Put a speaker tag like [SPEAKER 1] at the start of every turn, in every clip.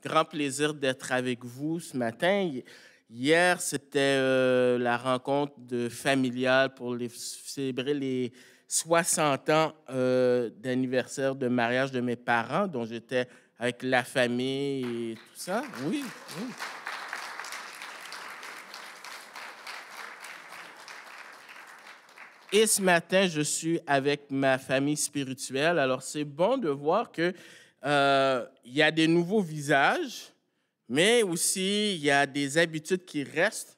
[SPEAKER 1] grand plaisir d'être avec vous ce matin. Hier, c'était la rencontre familiale pour célébrer les 60 ans d'anniversaire de mariage de mes parents, dont j'étais avec la famille et tout ça. Oui, oui. Et ce matin, je suis avec ma famille spirituelle. Alors, c'est bon de voir que il y a des nouveaux visages, mais aussi il y a des habitudes qui restent.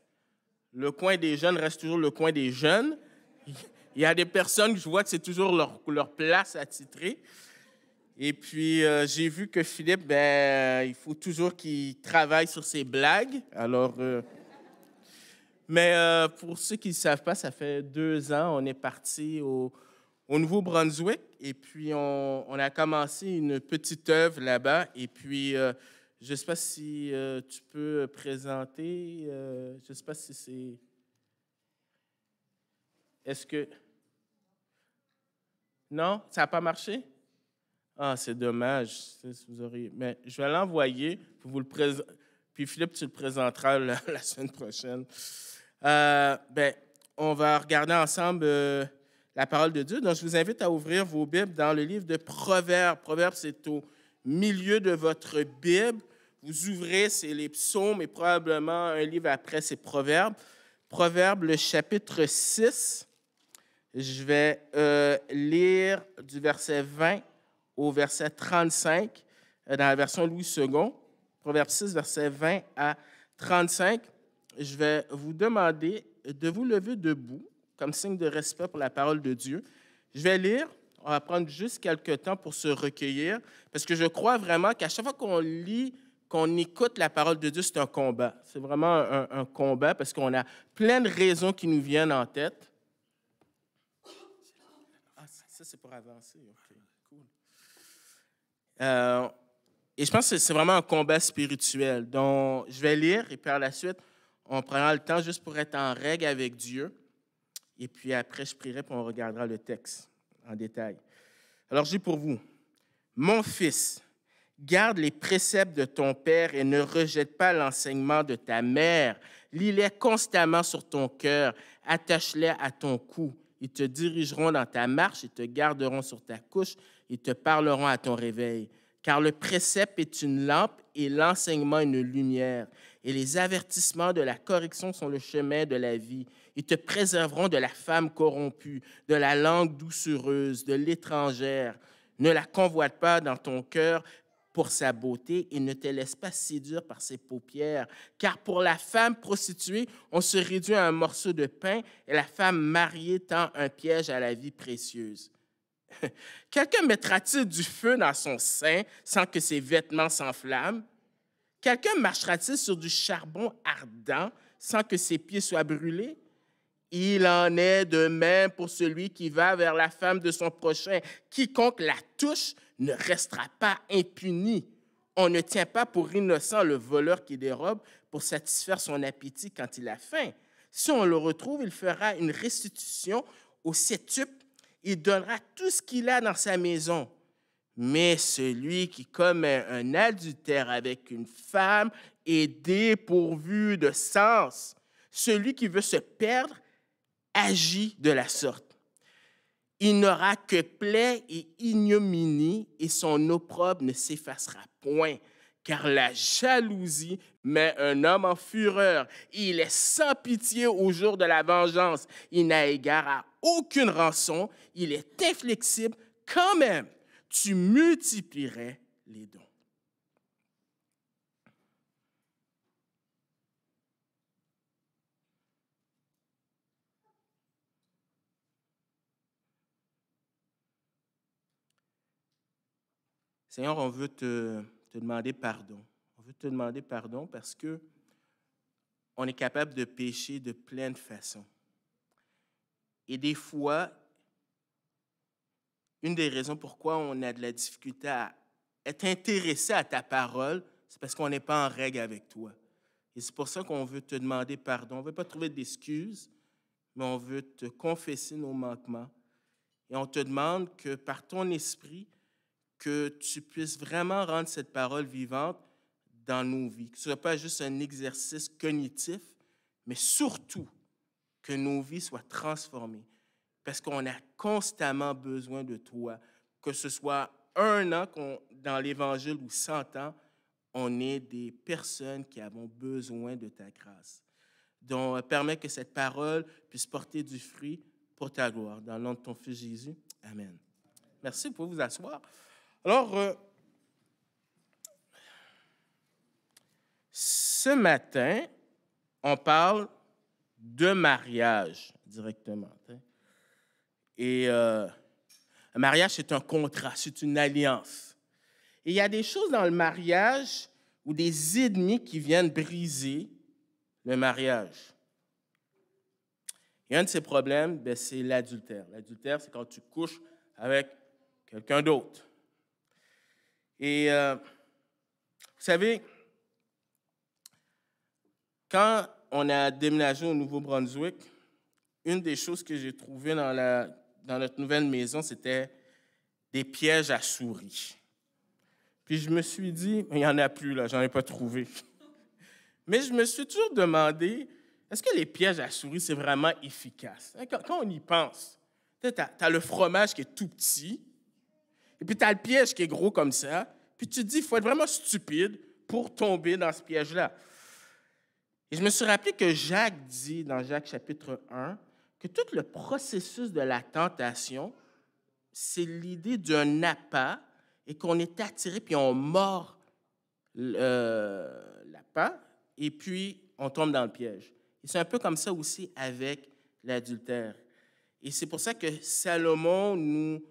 [SPEAKER 1] Le coin des jeunes reste toujours le coin des jeunes. Il y a des personnes que je vois que c'est toujours leur place attitrée. Et puis, j'ai vu que Philippe, il faut toujours qu'il travaille sur ses blagues. Alors, mais pour ceux qui ne savent pas, ça fait 2 ans, on est parti au Nouveau-Brunswick et puis on a commencé une petite œuvre là-bas. Et puis, je ne sais pas si tu peux présenter, je ne sais pas si c'est... Est-ce que... Non, ça n'a pas marché? Ah, c'est dommage. Vous auriez... Mais je vais l'envoyer, puis puis Philippe, tu le présenteras la semaine prochaine. On va regarder ensemble la parole de Dieu. Donc, je vous invite à ouvrir vos Bibles dans le livre de Proverbes. Proverbes, c'est au milieu de votre Bible. Vous ouvrez, c'est les psaumes et probablement un livre après, c'est Proverbes. Proverbes, le chapitre 6. Je vais lire du verset 20 au verset 35 dans la version Louis II. Proverbe 6, verset 20 à 35. Je vais vous demander de vous lever debout comme signe de respect pour la parole de Dieu. Je vais lire. On va prendre juste quelques temps pour se recueillir parce que je crois vraiment qu'à chaque fois qu'on lit, qu'on écoute la parole de Dieu, c'est un combat. C'est vraiment un combat parce qu'on a plein de raisons qui nous viennent en tête. Ah, ça, c'est pour avancer. OK, cool. Et je pense que c'est vraiment un combat spirituel. Donc, je vais lire et par la suite, on prendra le temps juste pour être en règle avec Dieu. Et puis après, je prierai et on regardera le texte en détail. Alors, j'ai pour vous, mon fils, garde les préceptes de ton père et ne rejette pas l'enseignement de ta mère. Lis-les constamment sur ton cœur, attache-les à ton cou. Ils te dirigeront dans ta marche, ils te garderont sur ta couche, ils te parleront à ton réveil. Car le précepte est une lampe et l'enseignement une lumière. Et les avertissements de la correction sont le chemin de la vie. Ils te préserveront de la femme corrompue, de la langue doucereuse, de l'étrangère. Ne la convoite pas dans ton cœur pour sa beauté et ne te laisse pas séduire par ses paupières. Car pour la femme prostituée, on se réduit à un morceau de pain et la femme mariée tend un piège à la vie précieuse. Quelqu'un mettra-t-il du feu dans son sein sans que ses vêtements s'enflamment? Quelqu'un marchera-t-il sur du charbon ardent sans que ses pieds soient brûlés? Il en est de même pour celui qui va vers la femme de son prochain. Quiconque la touche ne restera pas impuni. On ne tient pas pour innocent le voleur qui dérobe pour satisfaire son appétit quand il a faim. Si on le retrouve, il fera une restitution au septuple. Il donnera tout ce qu'il a dans sa maison. Mais celui qui commet un adultère avec une femme est dépourvu de sens. Celui qui veut se perdre agit de la sorte. Il n'aura que plaie et ignominie et son opprobre ne s'effacera point. Car la jalousie met un homme en fureur. Il est sans pitié au jour de la vengeance. Il n'a égard à aucune rançon. Il est inflexible. Quand même, tu multiplierais les dons. Seigneur, on veut te demander pardon. On veut te demander pardon parce que on est capable de pécher de plein de façons. Et des fois, une des raisons pourquoi on a de la difficulté à être intéressé à ta parole, c'est parce qu'on n'est pas en règle avec toi. Et c'est pour ça qu'on veut te demander pardon. On ne veut pas trouver d'excuses, mais on veut te confesser nos manquements. Et on te demande que par ton esprit, que tu puisses vraiment rendre cette parole vivante dans nos vies, que ce ne soit pas juste un exercice cognitif, mais surtout que nos vies soient transformées, parce qu'on a constamment besoin de toi, que ce soit 1 an dans l'Évangile ou 100 ans, on est des personnes qui avons besoin de ta grâce. Donc, permets que cette parole puisse porter du fruit pour ta gloire. Dans le nom de ton Fils Jésus, amen. Merci, vous pouvez vous asseoir. Alors, ce matin, on parle de mariage directement. Et un mariage, c'est un contrat, c'est une alliance. Et il y a des choses dans le mariage ou des ennemis qui viennent briser le mariage. Et un de ces problèmes, c'est l'adultère. L'adultère, c'est quand tu couches avec quelqu'un d'autre. Et vous savez, quand on a déménagé au Nouveau-Brunswick, une des choses que j'ai trouvées dans notre nouvelle maison, c'était des pièges à souris. Puis je me suis dit, il n'y en a plus, là, j'en ai pas trouvé. Mais je me suis toujours demandé, est-ce que les pièges à souris, c'est vraiment efficace? Quand on y pense, tu as le fromage qui est tout petit, et puis tu as le piège qui est gros comme ça, puis tu te dis, il faut être vraiment stupide pour tomber dans ce piège-là. Et je me suis rappelé que Jacques dit, dans Jacques chapitre 1, que tout le processus de la tentation, c'est l'idée d'un appât et qu'on est attiré, puis on mord l'appât, et puis on tombe dans le piège. Et c'est un peu comme ça aussi avec l'adultère. Et c'est pour ça que Salomon nous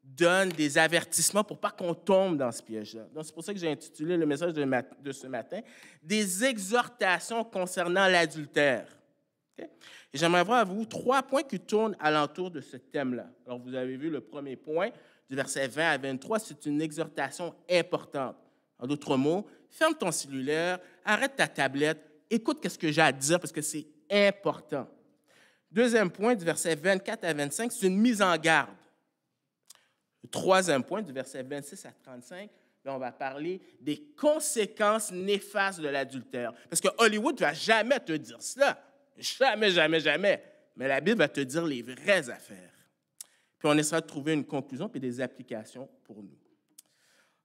[SPEAKER 1] donne des avertissements pour ne pas qu'on tombe dans ce piège-là. Donc, c'est pour ça que j'ai intitulé le message de ce matin « Des exhortations concernant l'adultère ». Okay? Et j'aimerais voir avec vous 3 points qui tournent alentour de ce thème-là. Alors, vous avez vu le premier point, du verset 20 à 23, c'est une exhortation importante. En d'autres mots, ferme ton cellulaire, arrête ta tablette, écoute ce que j'ai à dire parce que c'est important. Deuxième point, du verset 24 à 25, c'est une mise en garde. Le troisième point, du verset 26 à 35, là, on va parler des conséquences néfastes de l'adultère. Parce que Hollywood ne va jamais te dire cela. Jamais, jamais, jamais. Mais la Bible va te dire les vraies affaires. Puis on essaiera de trouver une conclusion et des applications pour nous.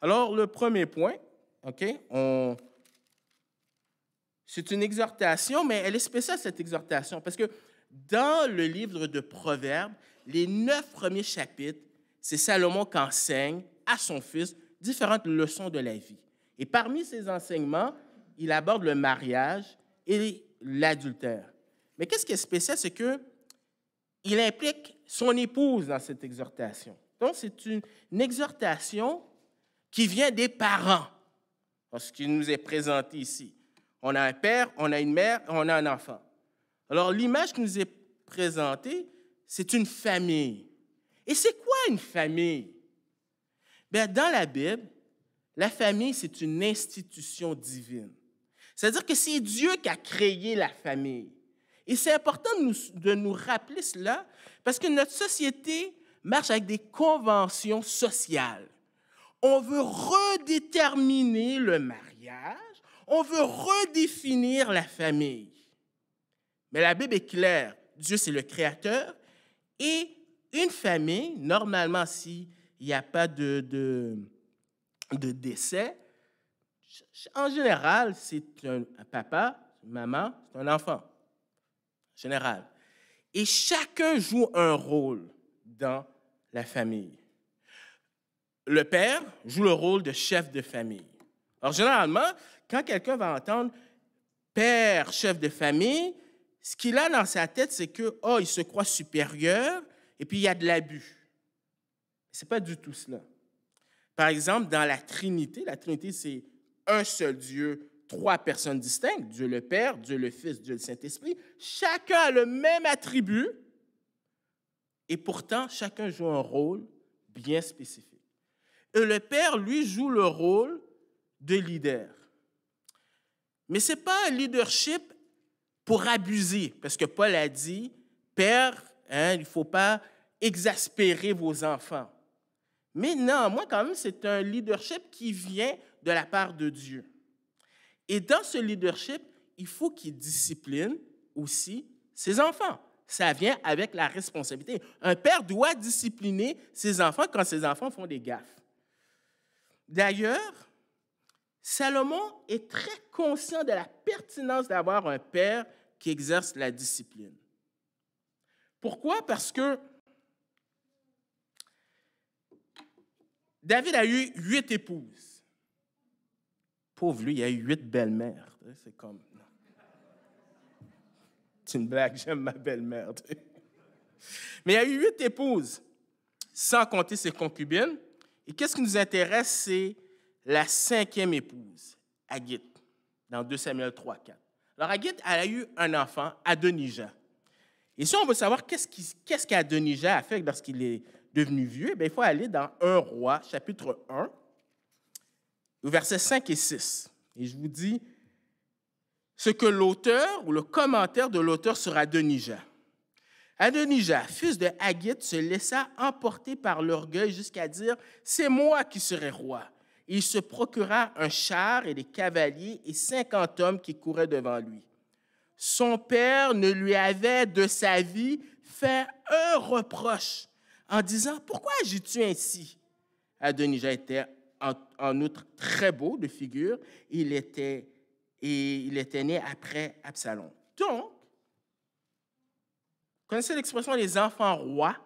[SPEAKER 1] Alors, le premier point, OK, c'est une exhortation, mais elle est spéciale, cette exhortation, parce que dans le livre de Proverbes, les 9 premiers chapitres, c'est Salomon qui enseigne à son fils différentes leçons de la vie. Et parmi ces enseignements, il aborde le mariage et l'adultère. Mais qu'est-ce qui est spécial, c'est qu'il implique son épouse dans cette exhortation. Donc, c'est une exhortation qui vient des parents, ce qui nous est présenté ici. On a un père, on a une mère, on a un enfant. Alors, l'image qui nous est présentée, c'est une famille. Et c'est quoi une famille? Bien, dans la Bible, la famille, c'est une institution divine. C'est-à-dire que c'est Dieu qui a créé la famille. Et c'est important de nous rappeler cela parce que notre société marche avec des conventions sociales. On veut redéterminer le mariage, on veut redéfinir la famille. Mais la Bible est claire, Dieu c'est le créateur et une famille, normalement s'il n'y a pas de décès, en général c'est un papa, une maman, c'est un enfant. Général. Et chacun joue un rôle dans la famille. Le père joue le rôle de chef de famille. Alors, généralement, quand quelqu'un va entendre père, chef de famille, ce qu'il a dans sa tête, c'est que, il se croit supérieur et puis il y a de l'abus. Ce n'est pas du tout cela. Par exemple, dans la Trinité, c'est un seul Dieu, 3 personnes distinctes, Dieu le Père, Dieu le Fils, Dieu le Saint-Esprit. Chacun a le même attribut et pourtant, chacun joue un rôle bien spécifique. Et le Père, lui, joue le rôle de leader. Mais ce n'est pas un leadership pour abuser, parce que Paul a dit, Père, il ne faut pas exaspérer vos enfants. Mais néanmoins, quand même, c'est un leadership qui vient de la part de Dieu. Et dans ce leadership, il faut qu'il discipline aussi ses enfants. Ça vient avec la responsabilité. Un père doit discipliner ses enfants quand ses enfants font des gaffes. D'ailleurs, Salomon est très conscient de la pertinence d'avoir un père qui exerce la discipline. Pourquoi? Parce que David a eu 8 épouses. Pauvre lui, il a eu 8 belles-mères. C'est comme... Non. C'est une blague, j'aime ma belle-mère. Mais il a eu 8 épouses, sans compter ses concubines. Et qu'est-ce qui nous intéresse, c'est la 5e épouse, Haggith, dans 2 Samuel 3-4. Alors, Haggith, elle a eu un enfant, Adonijah. Et si on veut savoir qu'est-ce qu'Adonijah a fait lorsqu'il est devenu vieux, il faut aller dans 1 Roi, chapitre 1, versets 5 et 6. Et je vous dis ce que l'auteur ou le commentaire de l'auteur sur Adonijah. Adonijah, fils de Haggith, se laissa emporter par l'orgueil jusqu'à dire « C'est moi qui serai roi ». Il se procura un char et des cavaliers et 50 hommes qui couraient devant lui. Son père ne lui avait de sa vie fait un reproche en disant « Pourquoi agis-tu ainsi ?» Adonijah était en outre très beau de figure. Il était né après Absalom. Donc, vous connaissez l'expression les enfants rois?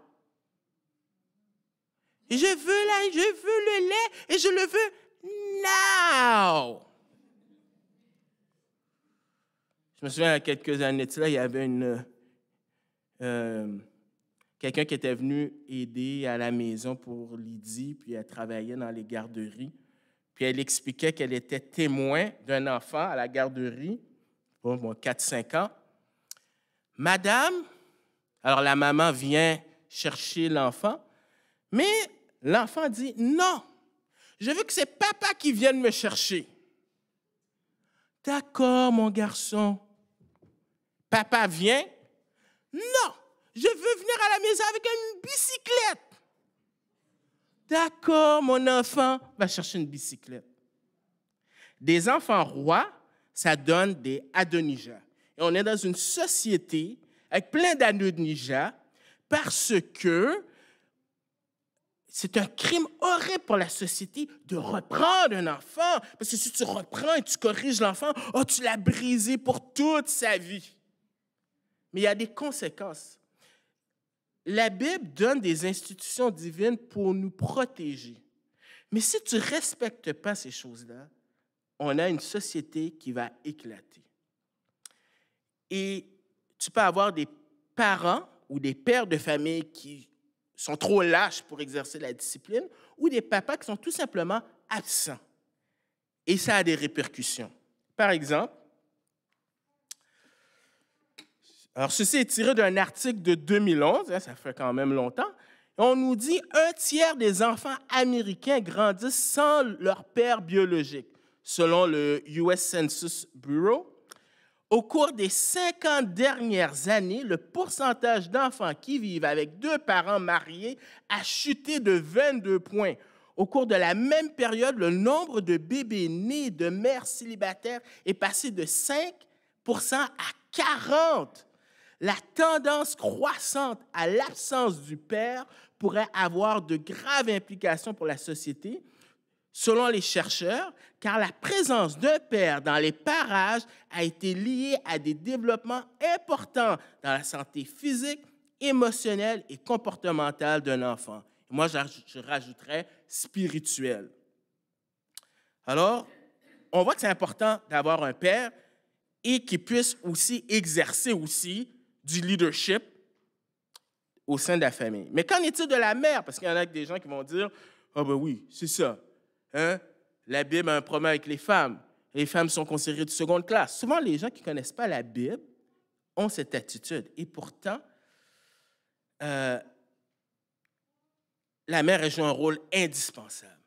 [SPEAKER 1] Et je veux le lait et je le veux now. Je me souviens, il y a quelques années de cela, il y avait quelqu'un qui était venu aider à la maison pour Lydie, puis elle travaillait dans les garderies. Puis elle expliquait qu'elle était témoin d'un enfant à la garderie, 4-5 ans. Madame, alors la maman vient chercher l'enfant, mais l'enfant dit, non, je veux que c'est papa qui vienne me chercher. D'accord, mon garçon. Papa vient. Non, je veux venir à la maison avec une bicyclette. D'accord, mon enfant, va chercher une bicyclette. Des enfants rois, ça donne des Adonijah. Et on est dans une société avec plein d'Adonijah parce que c'est un crime horrible pour la société de reprendre un enfant. Parce que si tu reprends et tu corriges l'enfant, oh, tu l'as brisé pour toute sa vie. Mais il y a des conséquences. La Bible donne des institutions divines pour nous protéger. Mais si tu ne respectes pas ces choses-là, on a une société qui va éclater. Et tu peux avoir des parents ou des pères de famille qui sont trop lâches pour exercer la discipline ou des papas qui sont tout simplement absents. Et ça a des répercussions. Par exemple, alors ceci est tiré d'un article de 2011, ça fait quand même longtemps. On nous dit un tiers des enfants américains grandissent sans leur père biologique, selon le US Census Bureau. Au cours des 50 dernières années, le pourcentage d'enfants qui vivent avec 2 parents mariés a chuté de 22 points. Au cours de la même période, le nombre de bébés nés de mères célibataires est passé de 5% à 40%. La tendance croissante à l'absence du père pourrait avoir de graves implications pour la société, selon les chercheurs, car la présence d'un père dans les parages a été liée à des développements importants dans la santé physique, émotionnelle et comportementale d'un enfant. Moi, je rajouterais spirituel. Alors, on voit que c'est important d'avoir un père et qu'il puisse aussi exercer aussi du leadership au sein de la famille. Mais qu'en est-il de la mère? Parce qu'il y en a des gens qui vont dire « Ah ben oui, c'est ça. Hein? La Bible a un problème avec les femmes. Les femmes sont considérées de seconde classe. » Souvent, les gens qui ne connaissent pas la Bible ont cette attitude. Et pourtant, la mère joue un rôle indispensable.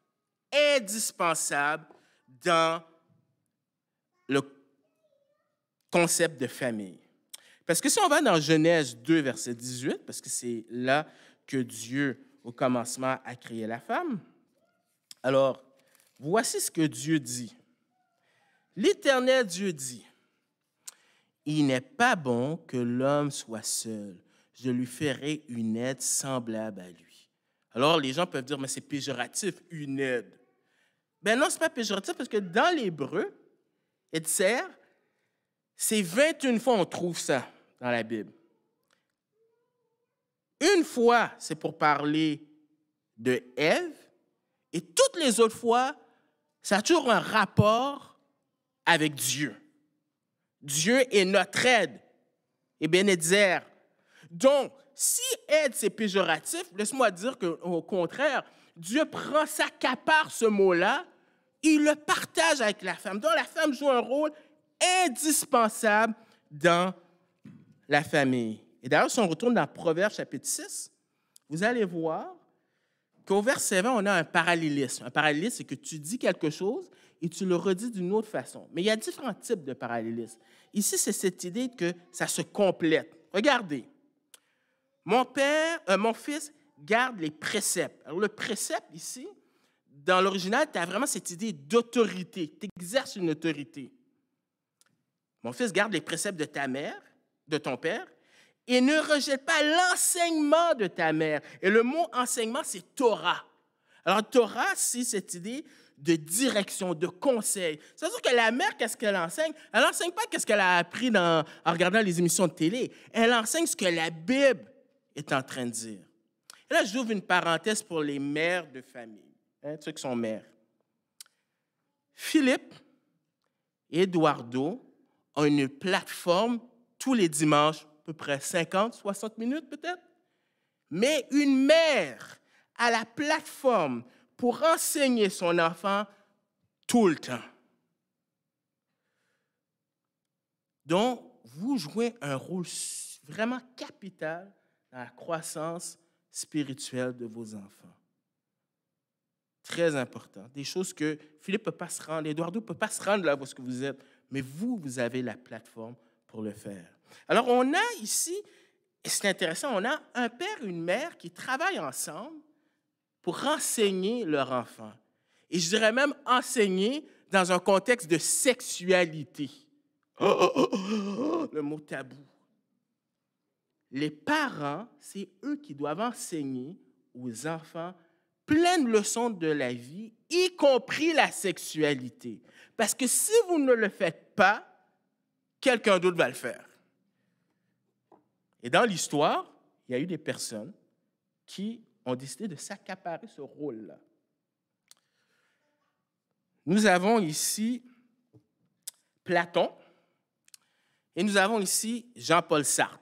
[SPEAKER 1] Indispensable dans le concept de famille. Parce que si on va dans Genèse 2, verset 18, parce que c'est là que Dieu, au commencement, a créé la femme, alors, voici ce que Dieu dit. L'Éternel Dieu dit, « Il n'est pas bon que l'homme soit seul. Je lui ferai une aide semblable à lui. » Alors, les gens peuvent dire, mais c'est péjoratif, une aide. Ben non, ce n'est pas péjoratif parce que dans l'hébreu, Etzer, c'est 21 fois on trouve ça dans la Bible. Une fois, c'est pour parler de Ève, et toutes les autres fois, ça a toujours un rapport avec Dieu. Dieu est notre aide, et Ebenezer. Donc, si aide, c'est péjoratif, laisse-moi dire qu'au contraire, Dieu prend, s'accapare ce mot-là, il le partage avec la femme. Donc, la femme joue un rôle indispensable dans la famille. Et d'ailleurs, si on retourne dans Proverbes chapitre 6, vous allez voir qu'au verset 20, on a un parallélisme. Un parallélisme, c'est que tu dis quelque chose et tu le redis d'une autre façon. Mais il y a différents types de parallélisme. Ici, c'est cette idée que ça se complète. Regardez. Mon fils garde les préceptes. Alors, le précepte ici, dans l'original, tu as vraiment cette idée d'autorité. Tu exerces une autorité. Mon fils garde les préceptes de ta mère, de ton père, et ne rejette pas l'enseignement de ta mère. Et le mot enseignement, c'est Torah. Alors, Torah, c'est cette idée de direction, de conseil. C'est-à-dire que la mère, qu'est-ce qu'elle enseigne? Elle n'enseigne pas qu'est-ce qu'elle a appris en regardant les émissions de télé. Elle enseigne ce que la Bible est en train de dire. Et là, j'ouvre une parenthèse pour les mères de famille, ceux qui sont mères. Philippe et Eduardo ont une plateforme tous les dimanches, à peu près 50, 60 minutes peut-être. Mais une mère a la plateforme pour enseigner son enfant tout le temps. Donc, vous jouez un rôle vraiment capital dans la croissance spirituelle de vos enfants. Très important. Des choses que Philippe ne peut pas se rendre, Eduardo ne peut pas se rendre là où vous êtes, mais vous avez la plateforme pour le faire. Alors, on a ici, et c'est intéressant, on a un père et une mère qui travaillent ensemble pour enseigner leur enfant. Et je dirais même enseigner dans un contexte de sexualité. Le mot tabou. Les parents, c'est eux qui doivent enseigner aux enfants plein de leçons de la vie, y compris la sexualité. Parce que si vous ne le faites pas, quelqu'un d'autre va le faire. Et dans l'histoire, il y a eu des personnes qui ont décidé de s'accaparer ce rôle-là. Nous avons ici Platon et nous avons ici Jean-Paul Sartre.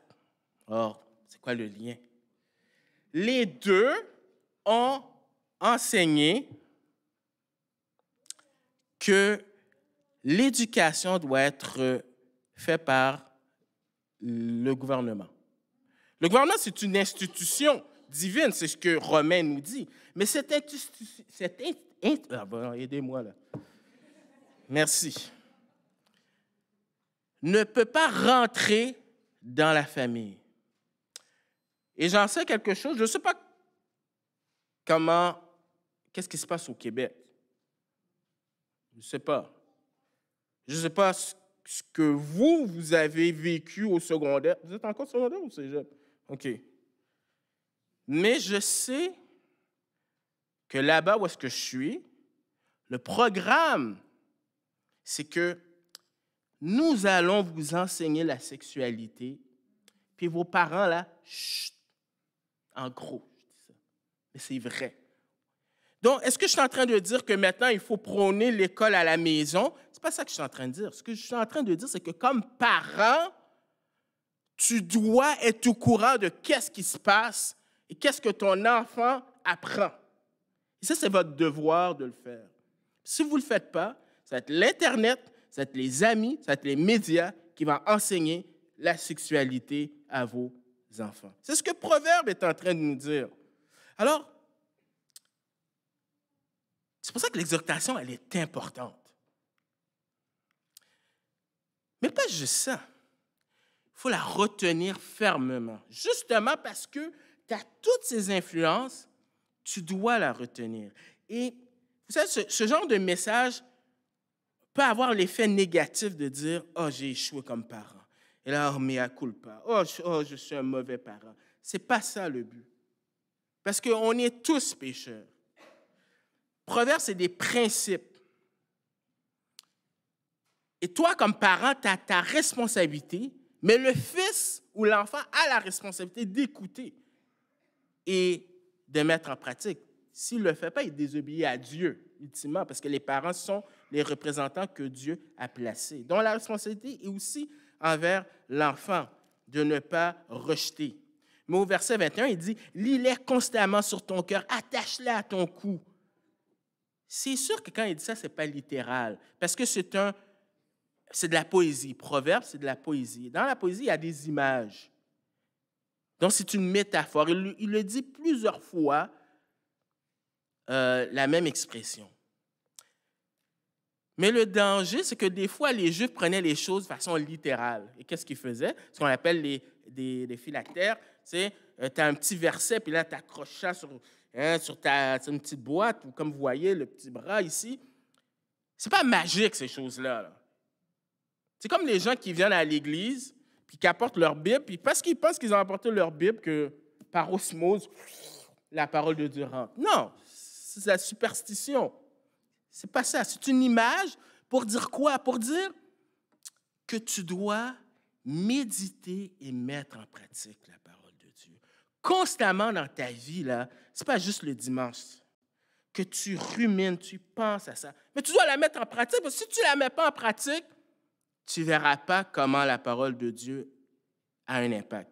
[SPEAKER 1] Or, c'est quoi le lien? Les deux ont enseigné que l'éducation doit être faite par le gouvernement. Le gouvernement, c'est une institution divine, c'est ce que Romain nous dit. Mais cette institution... aidez-moi là. Merci. Ne peut pas rentrer dans la famille. Et j'en sais quelque chose, je ne sais pas qu'est-ce qui se passe au Québec. Je ne sais pas. Je ne sais pas ce que vous avez vécu au secondaire. Vous êtes encore secondaire ou cégep? OK. Mais je sais que là-bas où est-ce que je suis, le programme, c'est que nous allons vous enseigner la sexualité, puis vos parents, là, chut, en gros, je dis ça. Mais c'est vrai. Donc, est-ce que je suis en train de dire que maintenant, il faut prôner l'école à la maison? Ce n'est pas ça que je suis en train de dire. Ce que je suis en train de dire, c'est que comme parent, tu dois être au courant de qu'est-ce qui se passe et qu'est-ce que ton enfant apprend. Et ça, c'est votre devoir de le faire. Si vous ne le faites pas, ça va être l'Internet, ça va être les amis, ça va être les médias qui vont enseigner la sexualité à vos enfants. C'est ce que Proverbe est en train de nous dire. Alors, c'est pour ça que l'exhortation, elle est importante. Mais pas juste ça. Il faut la retenir fermement. Justement parce que tu as toutes ces influences, tu dois la retenir. Et vous savez, ce genre de message, peut avoir l'effet négatif de dire « Oh, j'ai échoué comme parent. » Et là, « Oh, mea culpa. Oh, je suis un mauvais parent. » Ce n'est pas ça le but. Parce qu'on est tous pécheurs. Proverbe, c'est des principes. Et toi, comme parent, tu as ta responsabilité, mais le fils ou l'enfant a la responsabilité d'écouter et de mettre en pratique. S'il ne le fait pas, il désobéit à Dieu, ultimement, parce que les parents sont les représentants que Dieu a placés. Donc, la responsabilité est aussi envers l'enfant de ne pas rejeter. Mais au verset 21, il dit « Lis-les constamment sur ton cœur, attache-les à ton cou. » C'est sûr que quand il dit ça, ce n'est pas littéral, parce que c'est de la poésie. Proverbe, c'est de la poésie. Dans la poésie, il y a des images. Donc, c'est une métaphore. Il le dit plusieurs fois, la même expression. Mais le danger, c'est que des fois, les Juifs prenaient les choses de façon littérale. Et qu'est-ce qu'ils faisaient? Ce qu'on appelle des phylactères. Tu as un petit verset, puis là, tu accroches ça sur une petite boîte, ou comme vous voyez, le petit bras ici. Ce n'est pas magique, ces choses-là. Là. C'est comme les gens qui viennent à l'église, puis qui apportent leur Bible, puis parce qu'ils pensent qu'ils ont apporté leur Bible, que par osmose, la parole de Dieu rentre. Non, c'est la superstition. C'est pas ça. C'est une image pour dire quoi? Pour dire que tu dois méditer et mettre en pratique la parole de Dieu. Constamment dans ta vie, là, c'est pas juste le dimanche que tu rumines, tu penses à ça. Mais tu dois la mettre en pratique, parce que si tu ne la mets pas en pratique, tu ne verras pas comment la parole de Dieu a un impact.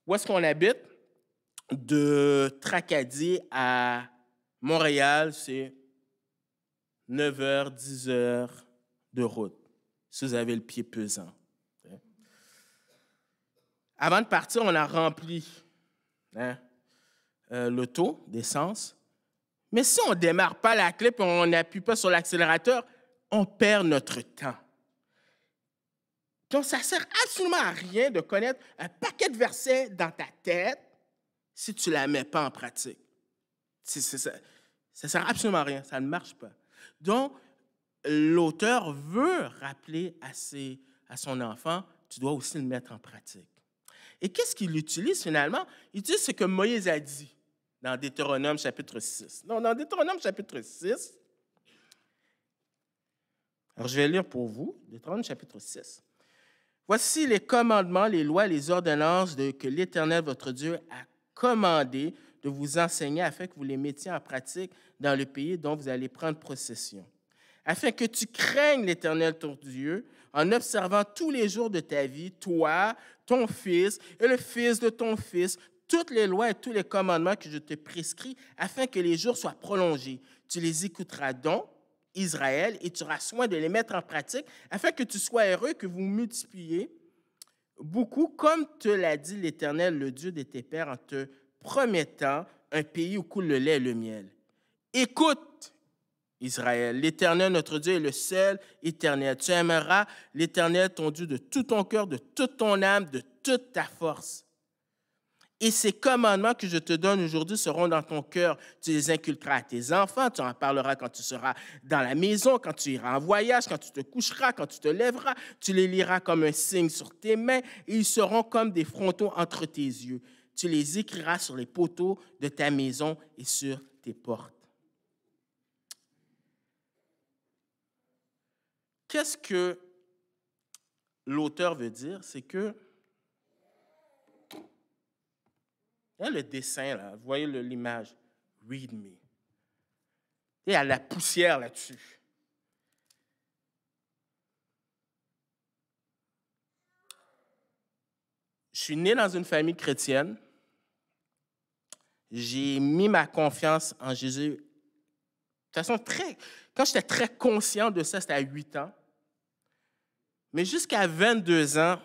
[SPEAKER 1] Où est-ce qu'on habite? De Tracadie à Montréal, c'est 9 heures, 10 heures de route, si vous avez le pied pesant. Avant de partir, on a rempli l'auto d'essence. Mais si on ne démarre pas la clé et on n'appuie pas sur l'accélérateur, on perd notre temps. Donc, ça ne sert absolument à rien de connaître un paquet de versets dans ta tête si tu ne la mets pas en pratique. Ça ne sert absolument à rien, ça ne marche pas. Donc, l'auteur veut rappeler à son enfant, tu dois aussi le mettre en pratique. Et qu'est-ce qu'il utilise finalement? Il utilise ce que Moïse a dit dans Deutéronome chapitre 6. Non, dans Deutéronome chapitre 6, alors je vais lire pour vous, Deutéronome chapitre 6. Voici les commandements, les lois, les ordonnances que l'Éternel, votre Dieu, a commandé de vous enseigner afin que vous les mettiez en pratique dans le pays dont vous allez prendre possession. Afin que tu craignes l'Éternel, ton Dieu, en observant tous les jours de ta vie, toi, ton fils et le fils de ton fils, toutes les lois et tous les commandements que je te prescris, afin que les jours soient prolongés. Tu les écouteras donc, Israël, et tu auras soin de les mettre en pratique, afin que tu sois heureux, que vous multipliez beaucoup, comme te l'a dit l'Éternel, le Dieu de tes pères, en te promettant un pays où coule le lait et le miel. Écoute, Israël, l'Éternel, notre Dieu, est le seul éternel. Tu aimeras l'Éternel, ton Dieu, de tout ton cœur, de toute ton âme, de toute ta force. Et ces commandements que je te donne aujourd'hui seront dans ton cœur. Tu les inculqueras à tes enfants, tu en parleras quand tu seras dans la maison, quand tu iras en voyage, quand tu te coucheras, quand tu te lèveras. Tu les liras comme un signe sur tes mains et ils seront comme des frontons entre tes yeux. Tu les écriras sur les poteaux de ta maison et sur tes portes. Qu'est-ce que l'auteur veut dire? C'est que là, le dessin, là, vous voyez l'image, « Read me ». Il y a la poussière là-dessus. Je suis né dans une famille chrétienne. J'ai mis ma confiance en Jésus. De façon quand j'étais très conscient de ça, c'était à 8 ans. Mais jusqu'à 22 ans,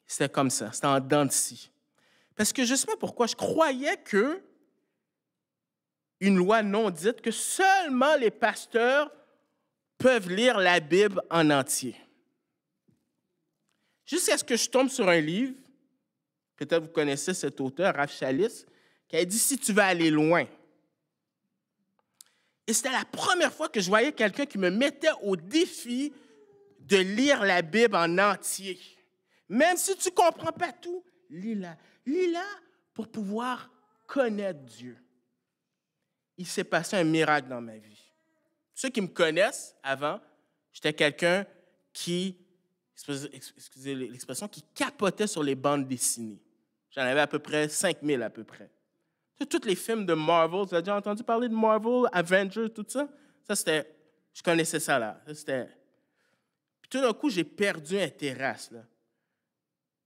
[SPEAKER 1] c'était comme ça, c'était en dents de scie. Parce que je ne sais pas pourquoi, je croyais que une loi non dite, que seulement les pasteurs peuvent lire la Bible en entier. Jusqu'à ce que je tombe sur un livre, peut-être vous connaissez cet auteur, Rav Chalice, qui a dit « Si tu veux aller loin ». Et c'était la première fois que je voyais quelqu'un qui me mettait au défi de lire la Bible en entier. Même si tu ne comprends pas tout, lis-la. Lis-la pour pouvoir connaître Dieu. Il s'est passé un miracle dans ma vie. Ceux qui me connaissent avant, j'étais quelqu'un qui, excusez l'expression, qui capotait sur les bandes dessinées. J'en avais à peu près 5000 à peu près. Tous les films de Marvel, vous avez déjà entendu parler de Marvel, Avengers, tout ça? Ça, c'était, je connaissais ça là. Puis tout d'un coup, j'ai perdu intérêt à cela.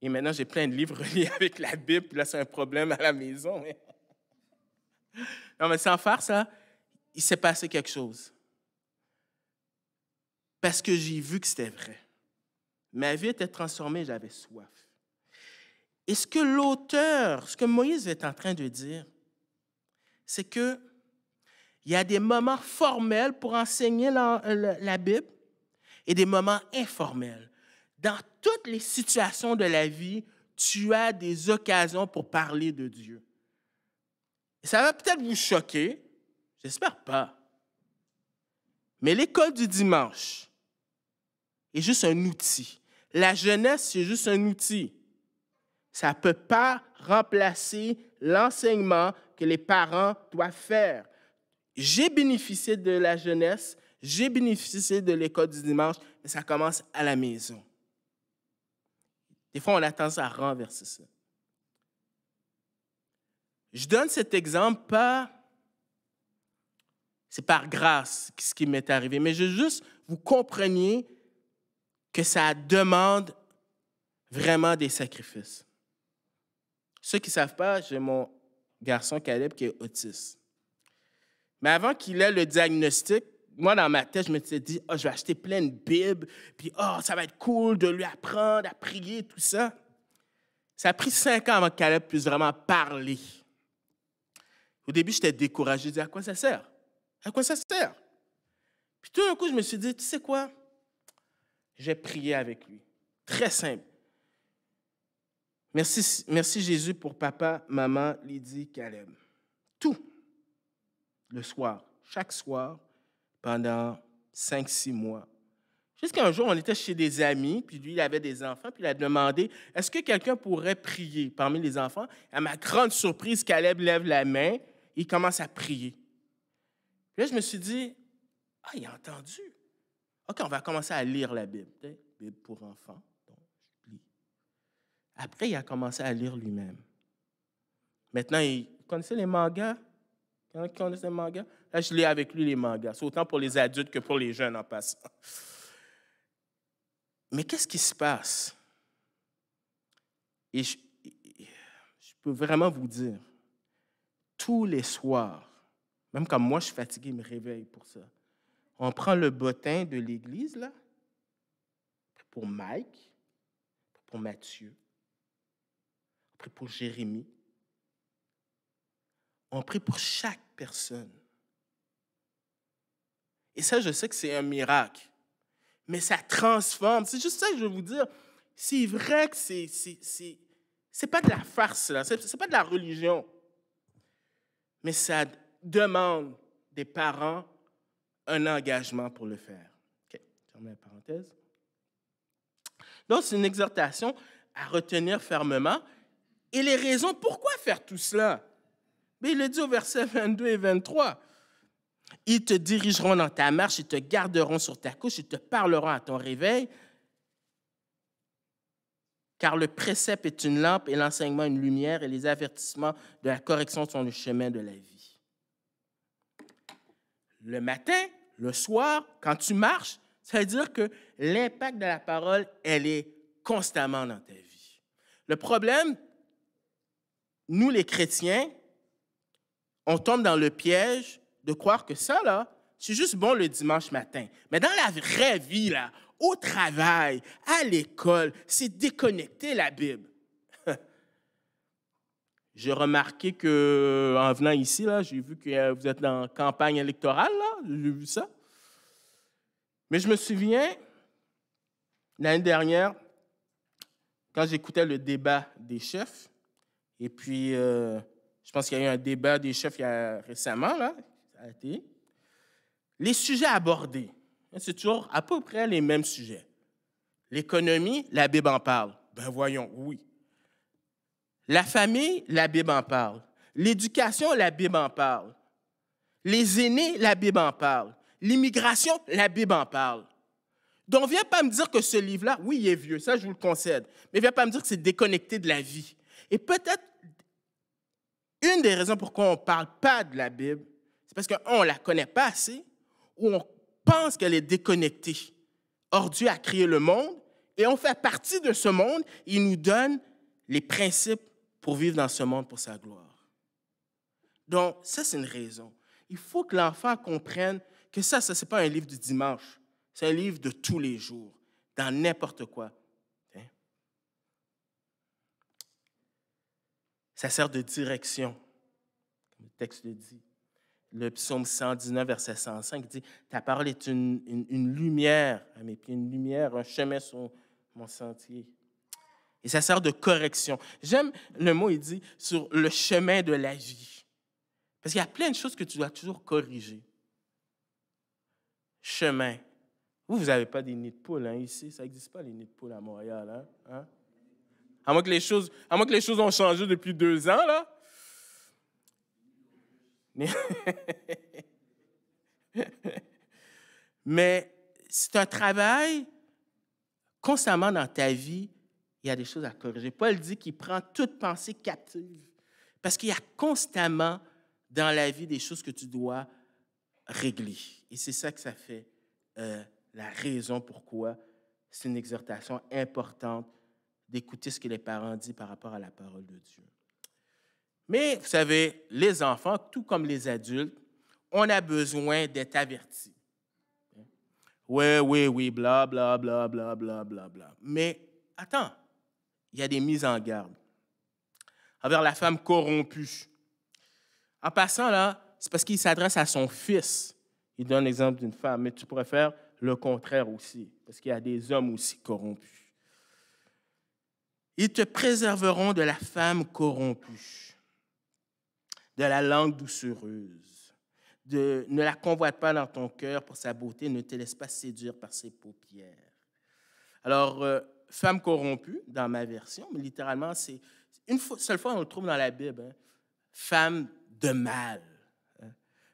[SPEAKER 1] Et maintenant, j'ai plein de livres reliés avec la Bible, puis là, c'est un problème à la maison. Non, mais sans faire ça, il s'est passé quelque chose. Parce que j'ai vu que c'était vrai. Ma vie était transformée, j'avais soif. Et ce que Moïse est en train de dire, c'est qu'il y a des moments formels pour enseigner la Bible et des moments informels. Dans toutes les situations de la vie, tu as des occasions pour parler de Dieu. Et ça va peut-être vous choquer, j'espère pas. Mais l'école du dimanche est juste un outil. La jeunesse, c'est juste un outil. Ça ne peut pas remplacer l'enseignement que les parents doivent faire. J'ai bénéficié de la jeunesse, j'ai bénéficié de l'école du dimanche, mais ça commence à la maison. Des fois, on a tendance à renverser ça. Je donne cet exemple c'est par grâce ce qui m'est arrivé, mais je veux juste vous compreniez que ça demande vraiment des sacrifices. Ceux qui ne savent pas, j'ai mon garçon Caleb qui est autiste. Mais avant qu'il ait le diagnostic, moi, dans ma tête, je me suis dit, je vais acheter plein de Bibles, puis ça va être cool de lui apprendre à prier, tout ça. Ça a pris 5 ans avant que Caleb puisse vraiment parler. Au début, j'étais découragé. Je disais, à quoi ça sert? À quoi ça sert? Puis tout d'un coup, je me suis dit, tu sais quoi? Je vais prier avec lui. Très simple. Merci Jésus pour papa, maman, Lydie, Caleb. Tout. Le soir, chaque soir, pendant 5-6 mois. Jusqu'à un jour, on était chez des amis, puis lui, il avait des enfants, puis il a demandé, est-ce que quelqu'un pourrait prier parmi les enfants? À ma grande surprise, Caleb lève la main, il commence à prier. Puis là, je me suis dit, il a entendu. OK, on va commencer à lire la Bible. Bible pour enfants. Donc, je lis. Après, il a commencé à lire lui-même. Maintenant, vous connaissez les mangas? Il y en a qui connaissent les mangas? Là, je lis avec lui les mangas. C'est autant pour les adultes que pour les jeunes en passant. Mais qu'est-ce qui se passe? Et je peux vraiment vous dire, tous les soirs, même quand moi je suis fatigué, je me réveille pour ça. On prend le bottin de l'église, là, pour Mike, pour Mathieu, après pour Jérémie. On prie pour chaque personne. Et ça, je sais que c'est un miracle. Mais ça transforme. C'est juste ça que je veux vous dire. C'est vrai que c'est pas de la farce, là. C'est pas de la religion. Mais ça demande des parents un engagement pour le faire. OK, ferme la parenthèse. Donc, c'est une exhortation à retenir fermement. Et les raisons, pourquoi faire tout cela? Mais il le dit au verset 22 et 23. Ils te dirigeront dans ta marche, ils te garderont sur ta couche, ils te parleront à ton réveil, car le précepte est une lampe et l'enseignement une lumière et les avertissements de la correction sont le chemin de la vie. Le matin, le soir, quand tu marches, ça veut dire que l'impact de la parole, elle est constamment dans ta vie. Le problème, nous les chrétiens, on tombe dans le piège de croire que ça, là, c'est juste bon le dimanche matin. Mais dans la vraie vie, là, au travail, à l'école, c'est déconnecter la Bible. J'ai remarqué qu'en venant ici, là, j'ai vu que vous êtes en campagne électorale, là, j'ai vu ça. Mais je me souviens, l'année dernière, quand j'écoutais le débat des chefs, et puis je pense qu'il y a eu un débat des chefs récemment, là, ça a été. Les sujets abordés, c'est toujours à peu près les mêmes sujets. L'économie, la Bible en parle. Ben voyons, oui. La famille, la Bible en parle. L'éducation, la Bible en parle. Les aînés, la Bible en parle. L'immigration, la Bible en parle. Donc, viens pas me dire que ce livre-là, oui, il est vieux, ça, je vous le concède, mais viens pas me dire que c'est déconnecté de la vie. Et peut-être, une des raisons pourquoi on ne parle pas de la Bible, c'est parce qu'on ne la connaît pas assez, ou on pense qu'elle est déconnectée. Or, Dieu a créé le monde, et on fait partie de ce monde, il nous donne les principes pour vivre dans ce monde pour sa gloire. Donc, ça, c'est une raison. Il faut que l'enfant comprenne que ça n'est pas un livre du dimanche. C'est un livre de tous les jours, dans n'importe quoi. Ça sert de direction, comme le texte le dit. Le psaume 119, verset 105, dit « Ta parole est une lumière à mes pieds, une lumière, un chemin sur mon sentier. » Et ça sert de correction. J'aime le mot, il dit « sur le chemin de la vie ». Parce qu'il y a plein de choses que tu dois toujours corriger. Chemin. Vous n'avez pas des nids de poules ici. Ça n'existe pas, les nids de poules à Montréal. Hein? À moins que les choses ont changé depuis 2 ans, là. Mais c'est un travail constamment dans ta vie. Il y a des choses à corriger. Paul dit qu'il prend toute pensée captive. Parce qu'il y a constamment dans la vie des choses que tu dois régler. Et c'est ça que ça fait la raison pourquoi c'est une exhortation importante d'écouter ce que les parents disent par rapport à la parole de Dieu. Mais, vous savez, les enfants, tout comme les adultes, on a besoin d'être avertis. Oui, bla, bla, bla, bla, bla, bla, bla. Mais, attends, il y a des mises en garde envers la femme corrompue. En passant, là, c'est parce qu'il s'adresse à son fils. Il donne l'exemple d'une femme, mais tu pourrais faire le contraire aussi, parce qu'il y a des hommes aussi corrompus. Ils te préserveront de la femme corrompue, de la langue doucereuse. Ne la convoite pas dans ton cœur pour sa beauté, ne te laisse pas séduire par ses paupières. Alors, femme corrompue, dans ma version, mais littéralement, c'est une seule fois on le trouve dans la Bible, hein, femme de mal.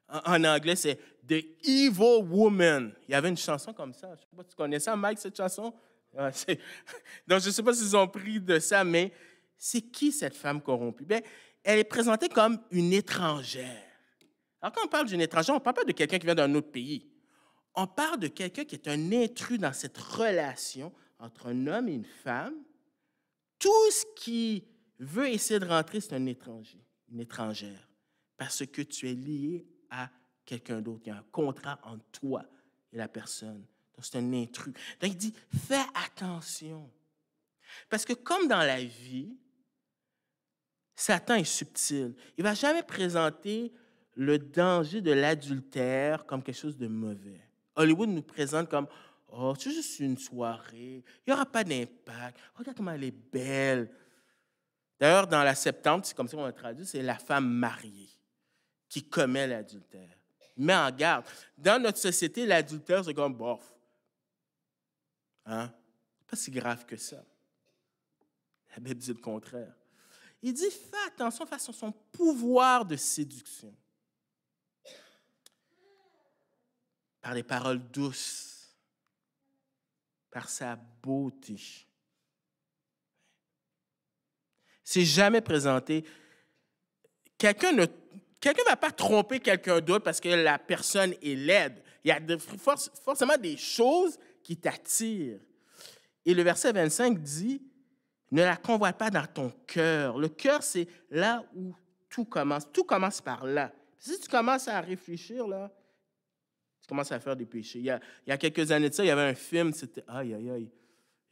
[SPEAKER 1] En anglais, c'est « The Evil Woman ». Il y avait une chanson comme ça. Je ne sais pas si tu connais ça, Mike, cette chanson? Donc, je ne sais pas s'ils ont pris de ça, mais c'est qui cette femme corrompue? Bien, elle est présentée comme une étrangère. Alors, quand on parle d'une étrangère, on ne parle pas de quelqu'un qui vient d'un autre pays. On parle de quelqu'un qui est un intrus dans cette relation entre un homme et une femme. Tout ce qui veut essayer de rentrer, c'est un étranger, une étrangère, parce que tu es lié à quelqu'un d'autre. Il y a un contrat entre toi et la personne. Donc, c'est un intrus. Donc, il dit, fais attention. Parce que comme dans la vie, Satan est subtil. Il ne va jamais présenter le danger de l'adultère comme quelque chose de mauvais. Hollywood nous présente comme, oh, c'est juste une soirée, il n'y aura pas d'impact. Regarde comment elle est belle. D'ailleurs, dans la Septante, c'est comme ça qu'on a traduit, c'est la femme mariée qui commet l'adultère. Mais en garde. Dans notre société, l'adultère, c'est comme bof. Hein? C'est pas si grave que ça. La Bible dit le contraire. Il dit, fais attention face à son pouvoir de séduction. Par les paroles douces, par sa beauté. C'est jamais présenté. Quelqu'un ne va pas tromper quelqu'un d'autre parce que la personne est laide. Il y a forcément des choses qui t'attirent. Et le verset 25 dit, ne la convoite pas dans ton cœur. Le cœur, c'est là où tout commence. Tout commence par là. Si tu commences à réfléchir, là, tu commences à faire des péchés. Il y a quelques années de ça, il y avait un film, c'était, aïe,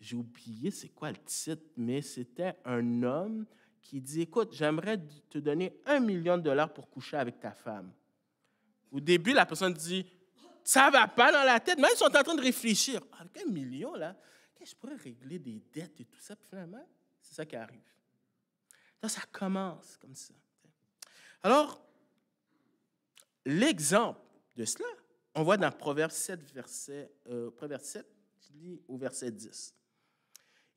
[SPEAKER 1] j'ai oublié c'est quoi le titre, mais c'était un homme qui dit, écoute, j'aimerais te donner $1 million pour coucher avec ta femme. Au début, la personne dit, ça va pas dans la tête, mais ils sont en train de réfléchir. Avec $1 million, là, je pourrais régler des dettes et tout ça, puis finalement, c'est ça qui arrive. Donc, ça commence comme ça. Alors, l'exemple de cela, on voit dans Proverbe 7, Proverbe 7, je lis au verset 10.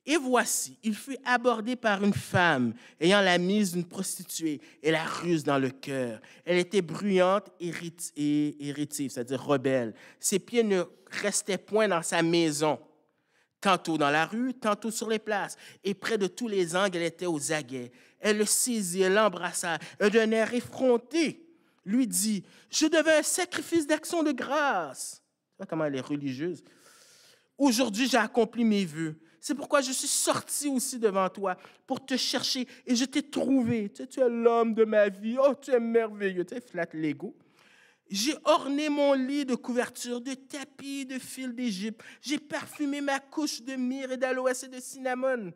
[SPEAKER 1] Et voici, il fut abordé par une femme ayant la mise d'une prostituée et la ruse dans le cœur. Elle était bruyante et irritive, c'est-à-dire rebelle. Ses pieds ne restaient point dans sa maison, tantôt dans la rue, tantôt sur les places. Et près de tous les angles, elle était aux aguets. Elle le saisit, elle l'embrassa, et d'un air effronté, lui dit, « Je devais un sacrifice d'action de grâce. » Tu vois comment elle est religieuse. « Aujourd'hui, j'ai accompli mes vœux. C'est pourquoi je suis sortie aussi devant toi pour te chercher et je t'ai trouvé. Tu es l'homme de ma vie. Oh, tu es merveilleux. » Tu sais, flatte l'ego. « J'ai orné mon lit de couverture, de tapis, de fil d'Égypte. J'ai parfumé ma couche de myrrhe et d'aloès et de cinnamome.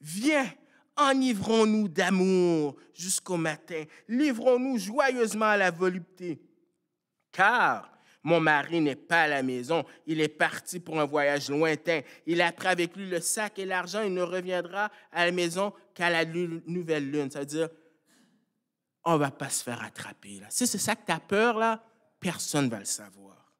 [SPEAKER 1] Viens, enivrons-nous d'amour jusqu'au matin. Livrons-nous joyeusement à la volupté. Car mon mari n'est pas à la maison. Il est parti pour un voyage lointain. Il a pris avec lui le sac et l'argent. Il ne reviendra à la maison qu'à la nouvelle lune. » Ça veut dire, on ne va pas se faire attraper. Là. Si c'est ça que tu as peur, là, personne ne va le savoir.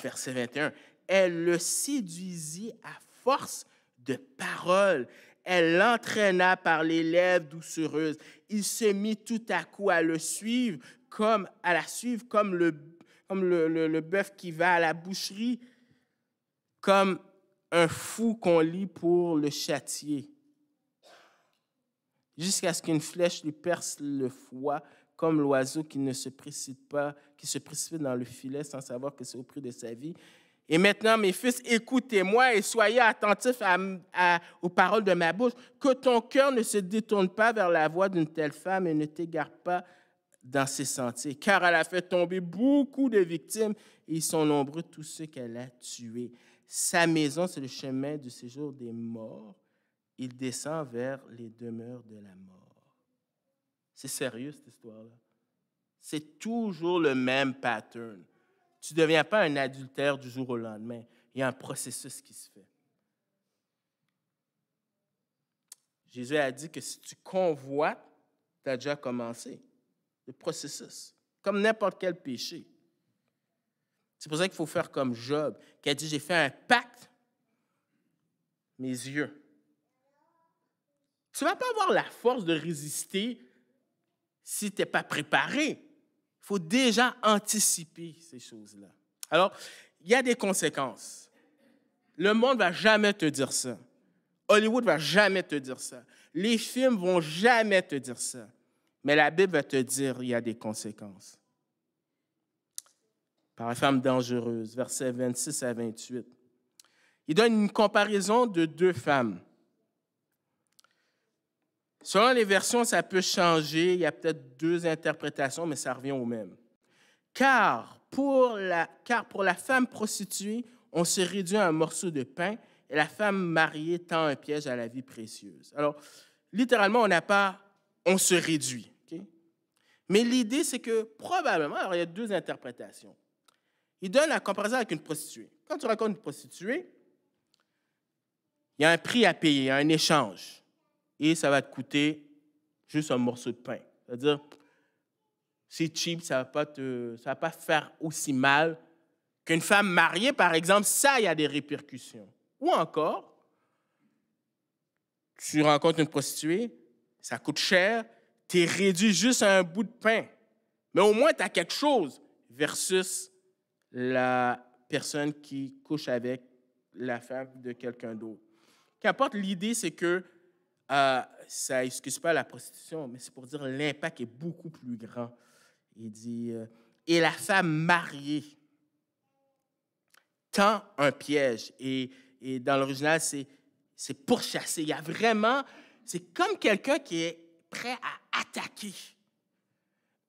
[SPEAKER 1] Verset 21. Elle le séduisit à force de paroles. Elle l'entraîna par les lèvres doucereuses. Il se mit tout à coup à la suivre comme le bœuf qui va à la boucherie, comme un fou qu'on lit pour le châtier, jusqu'à ce qu'une flèche lui perce le foie, comme l'oiseau qui se précipite dans le filet sans savoir que c'est au prix de sa vie. Et maintenant, mes fils, écoutez-moi et soyez attentifs aux paroles de ma bouche, que ton cœur ne se détourne pas vers la voie d'une telle femme et ne t'égare pas dans ses sentiers, car elle a fait tomber beaucoup de victimes et ils sont nombreux tous ceux qu'elle a tués. Sa maison, c'est le chemin du séjour des morts. Il descend vers les demeures de la mort. C'est sérieux, cette histoire-là. C'est toujours le même pattern. Tu ne deviens pas un adultère du jour au lendemain. Il y a un processus qui se fait. Jésus a dit que si tu convoites, tu as déjà commencé le processus, comme n'importe quel péché. C'est pour ça qu'il faut faire comme Job, qui a dit, j'ai fait un pacte, mes yeux. Tu ne vas pas avoir la force de résister si tu n'es pas préparé. Il faut déjà anticiper ces choses-là. Alors, il y a des conséquences. Le monde ne va jamais te dire ça. Hollywood ne va jamais te dire ça. Les films ne vont jamais te dire ça. Mais la Bible va te dire qu'il y a des conséquences. Par la femme dangereuse, versets 26 à 28. Il donne une comparaison de deux femmes. Selon les versions, ça peut changer. Il y a peut-être deux interprétations, mais ça revient au même. Car pour la femme prostituée, on se réduit à un morceau de pain et la femme mariée tend un piège à la vie précieuse. Alors, littéralement, on se réduit. Okay? Mais l'idée, c'est que probablement, alors il y a deux interprétations. Il donne la comparaison avec une prostituée. Quand tu rencontres une prostituée, il y a un prix à payer, il y a un échange. Et ça va te coûter juste un morceau de pain. C'est-à-dire, c'est cheap, ça ne va pas faire aussi mal qu'une femme mariée, par exemple. Ça, il y a des répercussions. Ou encore, tu rencontres une prostituée, ça coûte cher, tu es réduit juste à un bout de pain. Mais au moins, tu as quelque chose versus la personne qui couche avec la femme de quelqu'un d'autre. Qu'importe, l'idée, c'est que ça n'excuse pas la prostitution, mais c'est pour dire que l'impact est beaucoup plus grand. Il dit, et la femme mariée tend un piège. Et dans l'original, c'est pourchasser. Il y a vraiment, c'est comme quelqu'un qui est prêt à attaquer.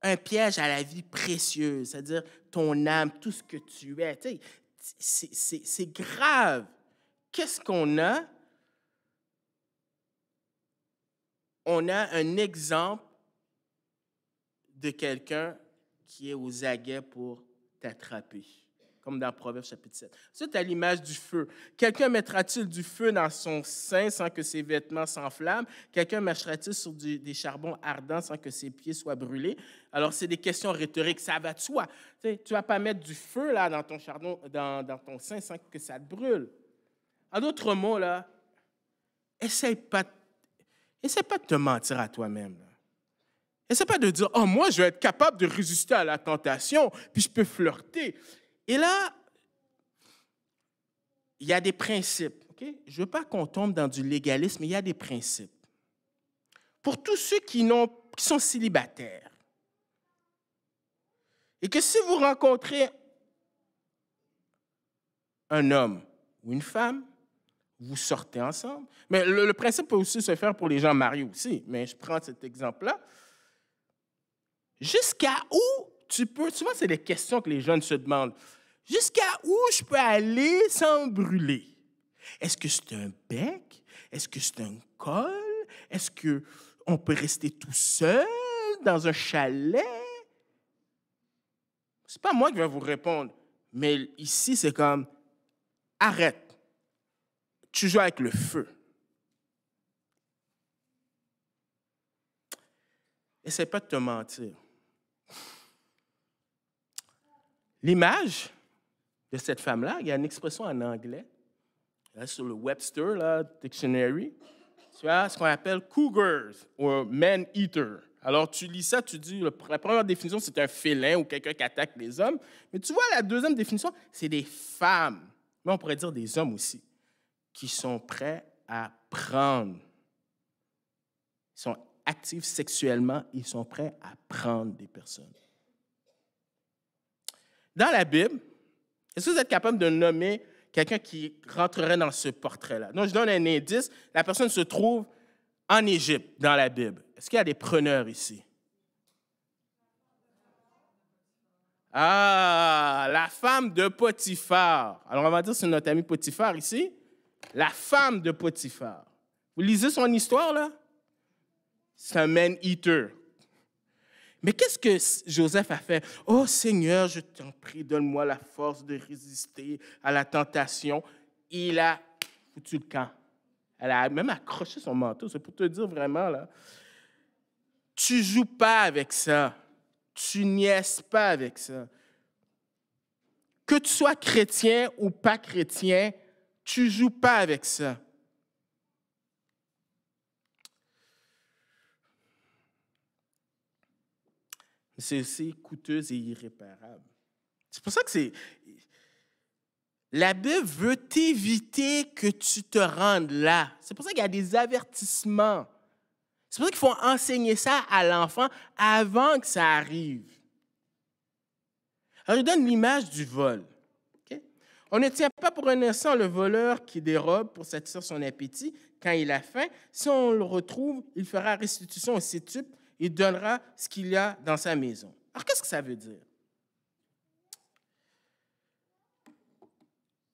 [SPEAKER 1] Un piège à la vie précieuse, c'est-à-dire ton âme, tout ce que tu es. Tu sais, c'est grave. Qu'est-ce qu'on a? On a un exemple de quelqu'un qui est aux aguets pour t'attraper. comme dans Proverbes chapitre 7. Ça, tu as l'image du feu. Quelqu'un mettra-t-il du feu dans son sein sans que ses vêtements s'enflamment? Quelqu'un marchera-t-il sur des charbons ardents sans que ses pieds soient brûlés? Alors, c'est des questions rhétoriques, ça va de soi. Tu ne vas pas mettre du feu là, dans ton charbon, dans ton sein sans que ça te brûle. En d'autres mots, là, essaie pas de te mentir à toi-même. Essaie pas de dire « Oh, moi, je vais être capable de résister à la tentation, puis je peux flirter. » Et là, il y a des principes. Okay? Je ne veux pas qu'on tombe dans du légalisme, mais il y a des principes. Pour tous ceux qui sont célibataires, et que si vous rencontrez un homme ou une femme, vous sortez ensemble. Mais le principe peut aussi se faire pour les gens mariés aussi, mais je prends cet exemple-là. Jusqu'à où tu peux, souvent c'est des questions que les jeunes se demandent, jusqu'à où je peux aller sans me brûler? Est-ce que c'est un bec? Est-ce que c'est un col? Est-ce qu'on peut rester tout seul dans un chalet? Ce n'est pas moi qui vais vous répondre, mais ici c'est comme, arrête. Tu joues avec le feu. Essaie pas de te mentir. L'image de cette femme-là, il y a une expression en anglais, là, sur le Webster là, Dictionary, tu as ce qu'on appelle cougars ou man-eater. Alors, tu lis ça, tu dis, la première définition, c'est un félin ou quelqu'un qui attaque les hommes. Mais tu vois, la deuxième définition, c'est des femmes. Mais on pourrait dire des hommes aussi, qui sont prêts à prendre. Ils sont actifs sexuellement, ils sont prêts à prendre des personnes. Dans la Bible, est-ce que vous êtes capable de nommer quelqu'un qui rentrerait dans ce portrait-là? Donc, je donne un indice. La personne se trouve en Égypte, dans la Bible. Est-ce qu'il y a des preneurs ici? Ah, la femme de Potiphar. Alors, on va dire que c'est notre ami Potiphar ici. La femme de Potiphar. Vous lisez son histoire, là? C'est un man-eater. Mais qu'est-ce que Joseph a fait? « Oh Seigneur, je t'en prie, donne-moi la force de résister à la tentation. » Il a foutu le camp. Elle a même accroché son manteau. C'est pour te dire vraiment, là, tu ne joues pas avec ça. Tu niaises pas avec ça. Que tu sois chrétien ou pas chrétien, tu ne joues pas avec ça. C'est aussi coûteuse et irréparable. C'est pour ça que la Bible veut t'éviter que tu te rendes là. C'est pour ça qu'il y a des avertissements. C'est pour ça qu'il faut enseigner ça à l'enfant avant que ça arrive. Alors, je donne l'image du vol. Okay? On ne tient pas pour un instant le voleur qui dérobe pour satisfaire son appétit quand il a faim. Si on le retrouve, il fera restitution au centuple. Il donnera ce qu'il y a dans sa maison. Alors, qu'est-ce que ça veut dire?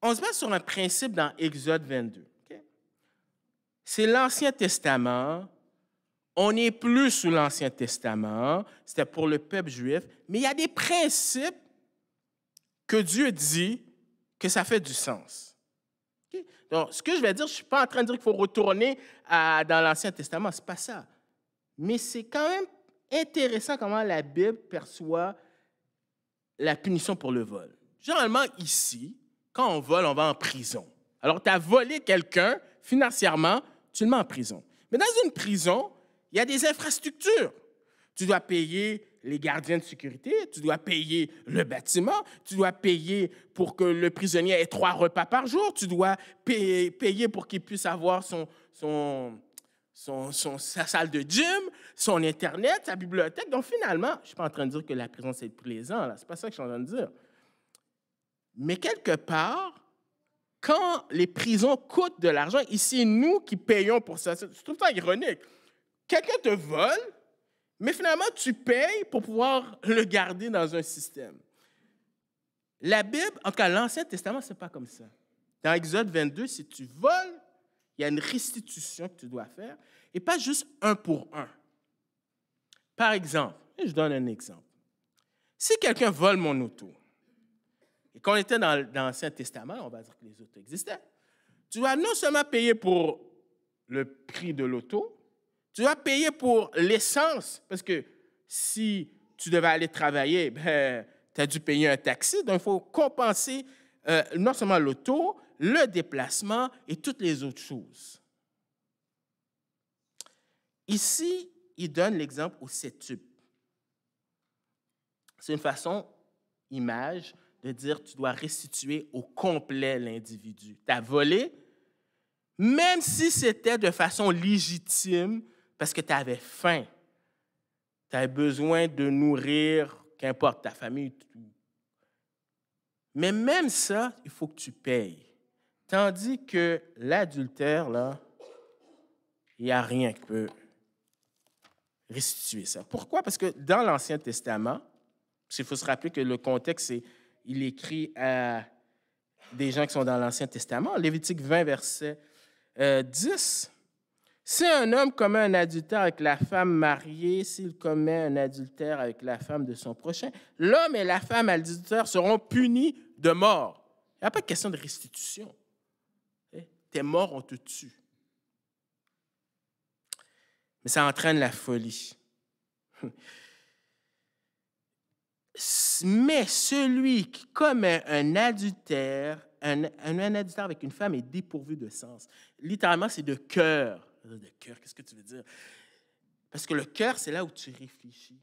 [SPEAKER 1] On se base sur un principe dans Exode 22. Okay? C'est l'Ancien Testament. On n'est plus sous l'Ancien Testament. C'était pour le peuple juif. Mais il y a des principes que Dieu dit que ça fait du sens. Okay? Donc, ce que je vais dire, je ne suis pas en train de dire qu'il faut retourner dans l'Ancien Testament. Ce n'est pas ça. Mais c'est quand même intéressant comment la Bible perçoit la punition pour le vol. Généralement, ici, quand on vole, on va en prison. Alors, tu as volé quelqu'un, financièrement, tu le mets en prison. Mais dans une prison, il y a des infrastructures. Tu dois payer les gardiens de sécurité, tu dois payer le bâtiment, tu dois payer pour que le prisonnier ait 3 repas par jour, tu dois payer pour qu'il puisse avoir sa salle de gym, son Internet, sa bibliothèque. Donc, finalement, je ne suis pas en train de dire que la prison, c'est plaisant. Ce n'est pas ça que je suis en train de dire. Mais quelque part, quand les prisons coûtent de l'argent, ici, nous qui payons pour ça, c'est tout le temps ironique. Quelqu'un te vole, mais finalement, tu payes pour pouvoir le garder dans un système. La Bible, en tout cas, l'Ancien Testament, ce n'est pas comme ça. Dans Exode 22, si tu voles, il y a une restitution que tu dois faire, et pas juste 1 pour 1. Par exemple, je donne un exemple. Si quelqu'un vole mon auto, Et quand on était dans l'Ancien Testament, on va dire que les autos existaient. Tu dois non seulement payer pour le prix de l'auto, tu dois payer pour l'essence, parce que si tu devais aller travailler, tu as dû payer un taxi, donc il faut compenser non seulement l'auto, le déplacement et toutes les autres choses. Ici, il donne l'exemple au septuple. C'est une façon, image, de dire tu dois restituer au complet l'individu. Tu as volé, même si c'était de façon légitime, parce que tu avais faim. Tu avais besoin de nourrir, qu'importe, ta famille. Mais même ça, il faut que tu payes. Tandis que l'adultère, là, il n'y a rien qui peut restituer ça. Pourquoi? Parce que dans l'Ancien Testament, il faut se rappeler que le contexte, il écrit à des gens qui sont dans l'Ancien Testament. Lévitique 20, verset 10. Si un homme commet un adultère avec la femme mariée, s'il commet un adultère avec la femme de son prochain, l'homme et la femme adultère seront punis de mort. Il n'y a pas de question de restitution. T'es mort, on te tue. Mais ça entraîne la folie. Mais celui qui commet un adultère, un adultère avec une femme est dépourvu de sens. Littéralement, c'est de cœur. De cœur, qu'est-ce que tu veux dire? Parce que le cœur, c'est là où tu réfléchis.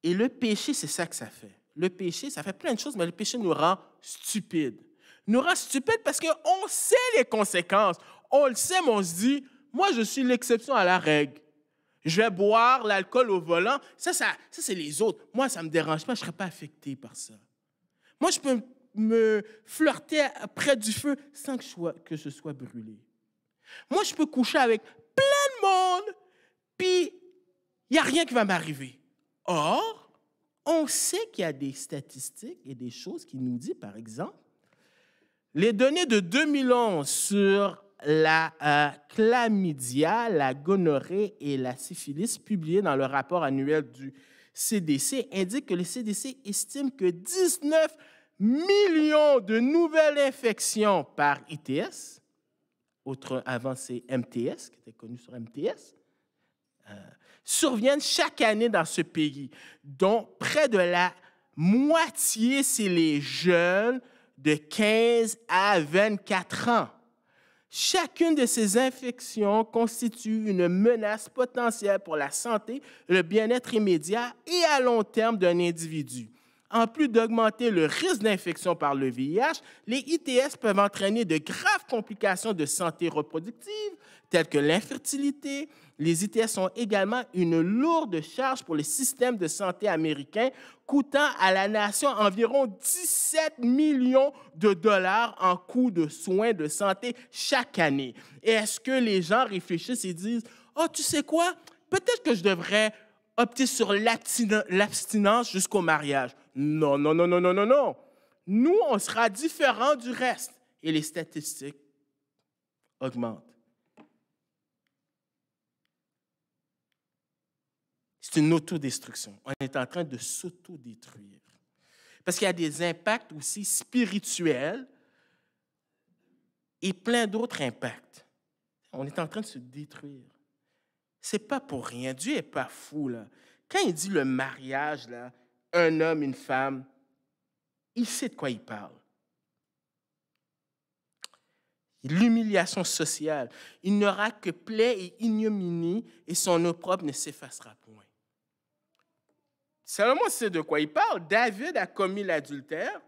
[SPEAKER 1] Et le péché, c'est ça que ça fait. Le péché, ça fait plein de choses, mais le péché nous rend stupides. Nous rend stupides parce qu'on sait les conséquences. On le sait, mais on se dit, moi, je suis l'exception à la règle. Je vais boire l'alcool au volant. Ça c'est les autres. Moi, ça ne me dérange pas. Je ne serais pas affecté par ça. Moi, je peux me flirter près du feu sans que je sois brûlé. Moi, je peux coucher avec plein de monde, puis il n'y a rien qui va m'arriver. Or, on sait qu'il y a des statistiques et des choses qui nous disent, par exemple, les données de 2011 sur la chlamydia, la gonorrhée et la syphilis publiées dans le rapport annuel du CDC indiquent que le CDC estime que 19 millions de nouvelles infections par ITS, avant c'est MTS, qui était connu sur MTS, surviennent chaque année dans ce pays, dont près de la moitié, c'est les jeunes de 15 à 24 ans. Chacune de ces infections constitue une menace potentielle pour la santé, le bien-être immédiat et à long terme d'un individu. En plus d'augmenter le risque d'infection par le VIH, les ITS peuvent entraîner de graves complications de santé reproductive, telles que l'infertilité. Les ITS sont également une lourde charge pour le système de santé américain, coûtant à la nation environ 17 millions de dollars en coûts de soins de santé chaque année. Et est-ce que les gens réfléchissent et disent « Oh, tu sais quoi? Peut-être que je devrais opter sur l'abstinence jusqu'au mariage. » Non, non, non, non, non, non, non. Nous, on sera différents du reste. Et les statistiques augmentent. C'est une autodestruction. On est en train de s'autodétruire. Parce qu'il y a des impacts aussi spirituels et plein d'autres impacts. On est en train de se détruire. Ce n'est pas pour rien. Dieu n'est pas fou, là. Quand il dit le mariage, là, un homme, une femme, il sait de quoi il parle. L'humiliation sociale. Il n'aura que plaie et ignominie et son opprobre ne s'effacera point. Salomon sait de quoi il parle. David a commis l'adultère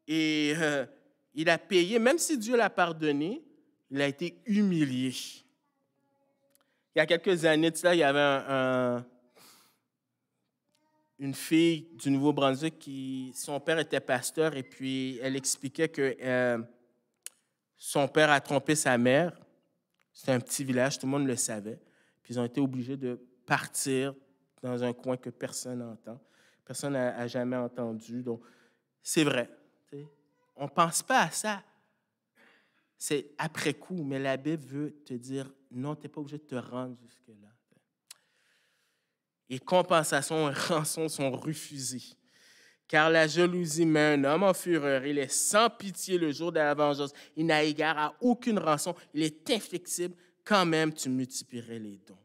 [SPEAKER 1] et il a payé, même si Dieu l'a pardonné, il a été humilié. Il y a quelques années de cela, il y avait une fille du Nouveau-Brunswick son père était pasteur et puis elle expliquait que son père a trompé sa mère. C'était un petit village, tout le monde le savait. Puis ils ont été obligés de partir dans un coin que personne n'entend. Personne n'a jamais entendu. Donc, c'est vrai. On ne pense pas à ça. C'est après coup, mais la Bible veut te dire, non, tu n'es pas obligé de te rendre jusque-là. Et compensation et rançon sont refusées. Car la jalousie met un homme en fureur. Il est sans pitié le jour de la vengeance. Il n'a égard à aucune rançon. Il est inflexible. Quand même, tu multiplierais les dons.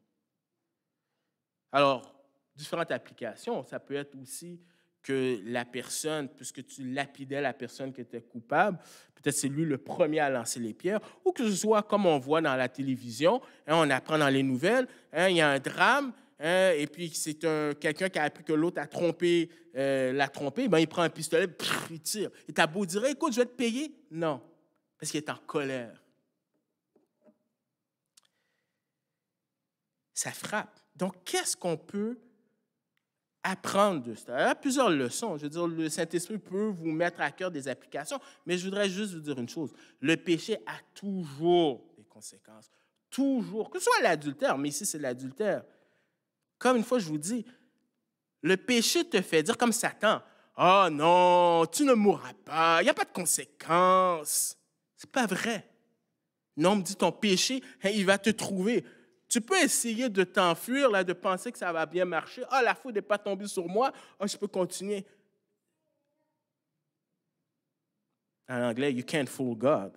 [SPEAKER 1] Alors, différentes applications. Ça peut être aussi que la personne, puisque tu lapidais la personne qui était coupable, peut-être c'est lui le premier à lancer les pierres, ou que ce soit comme on voit dans la télévision, on apprend dans les nouvelles, il y a un drame, et puis c'est quelqu'un qui a appris que l'autre a trompé, l'a trompé, ben il prend un pistolet, il tire. Et t'as beau dire, écoute, je vais te payer. Non, parce qu'il est en colère. Ça frappe. Donc, qu'est-ce qu'on peut apprendre de ça? Il y a plusieurs leçons. Je veux dire, le Saint-Esprit peut vous mettre à cœur des applications, mais je voudrais juste vous dire une chose. Le péché a toujours des conséquences. Toujours. Que ce soit l'adultère, mais ici, c'est l'adultère. Comme une fois, je vous dis, le péché te fait dire comme Satan, « Ah non, tu ne mourras pas, il n'y a pas de conséquences. » C'est pas vrai. Non, me dit ton péché, il va te trouver. Tu peux essayer de t'enfuir, là, de penser que ça va bien marcher. Ah, la foudre n'est pas tombée sur moi. Ah, je peux continuer. En anglais, you can't fool God.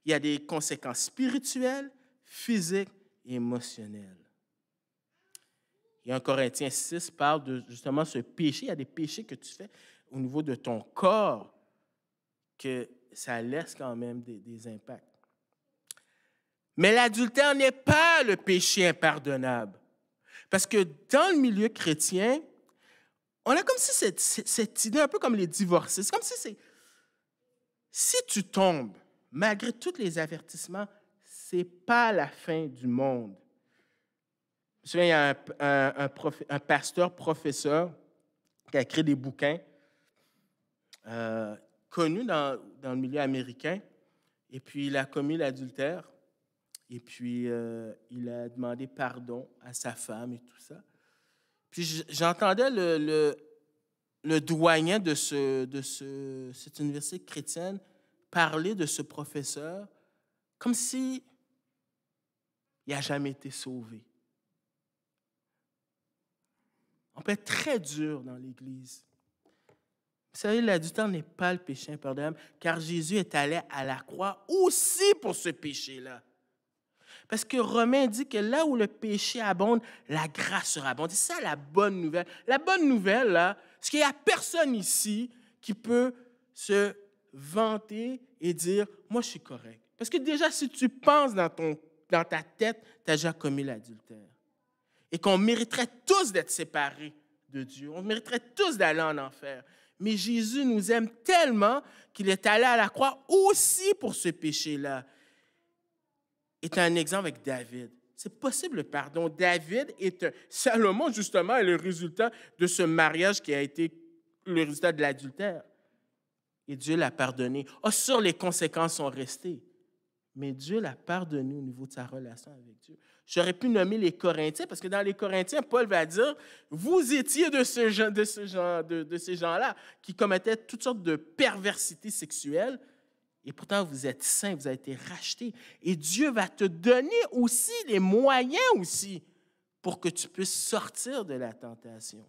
[SPEAKER 1] Il y a des conséquences spirituelles, physiques et émotionnelles. Et en Corinthiens 6 parle de justement ce péché. Il y a des péchés que tu fais au niveau de ton corps que ça laisse quand même des impacts. Mais l'adultère n'est pas le péché impardonnable. Parce que dans le milieu chrétien, on a comme si cette idée, un peu comme les divorcés, c'est comme si tu tombes, malgré tous les avertissements, ce n'est pas la fin du monde. Je me souviens, il y a un pasteur, professeur, qui a écrit des bouquins connus dans le milieu américain, et puis il a commis l'adultère. Et puis, il a demandé pardon à sa femme et tout ça. Puis, j'entendais le doyen de cette université chrétienne parler de ce professeur comme s'il n'a jamais été sauvé. On peut être très dur dans l'Église. Vous savez, l'adultère n'est pas le péché impardonnable, car Jésus est allé à la croix aussi pour ce péché-là. Parce que Romain dit que là où le péché abonde, la grâce surabonde. C'est ça la bonne nouvelle. La bonne nouvelle, là, c'est qu'il n'y a personne ici qui peut se vanter et dire « Moi, je suis correct ». Parce que déjà, si tu penses dans ta tête, tu as déjà commis l'adultère. Et qu'on mériterait tous d'être séparés de Dieu. On mériterait tous d'aller en enfer. Mais Jésus nous aime tellement qu'il est allé à la croix aussi pour ce péché-là. Est un exemple avec David. C'est possible le pardon. Salomon, justement, est le résultat de ce mariage qui a été le résultat de l'adultère. Et Dieu l'a pardonné. Oh, sûr, les conséquences sont restées. Mais Dieu l'a pardonné au niveau de sa relation avec Dieu. J'aurais pu nommer les Corinthiens, parce que dans les Corinthiens, Paul va dire, vous étiez de ces gens-là qui commettaient toutes sortes de perversités sexuelles. Et pourtant, vous êtes saints, vous avez été rachetés. Et Dieu va te donner aussi les moyens aussi pour que tu puisses sortir de la tentation.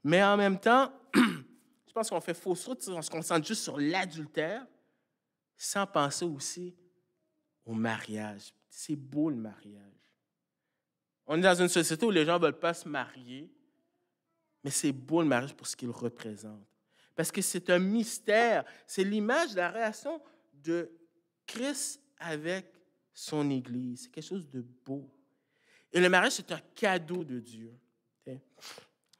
[SPEAKER 1] Mais en même temps, je pense qu'on fait fausse route, on se concentre juste sur l'adultère sans penser aussi au mariage. C'est beau le mariage. On est dans une société où les gens ne veulent pas se marier, mais c'est beau le mariage pour ce qu'il représente. Parce que c'est un mystère. C'est l'image de la relation de Christ avec son Église. C'est quelque chose de beau. Et le mariage, c'est un cadeau de Dieu.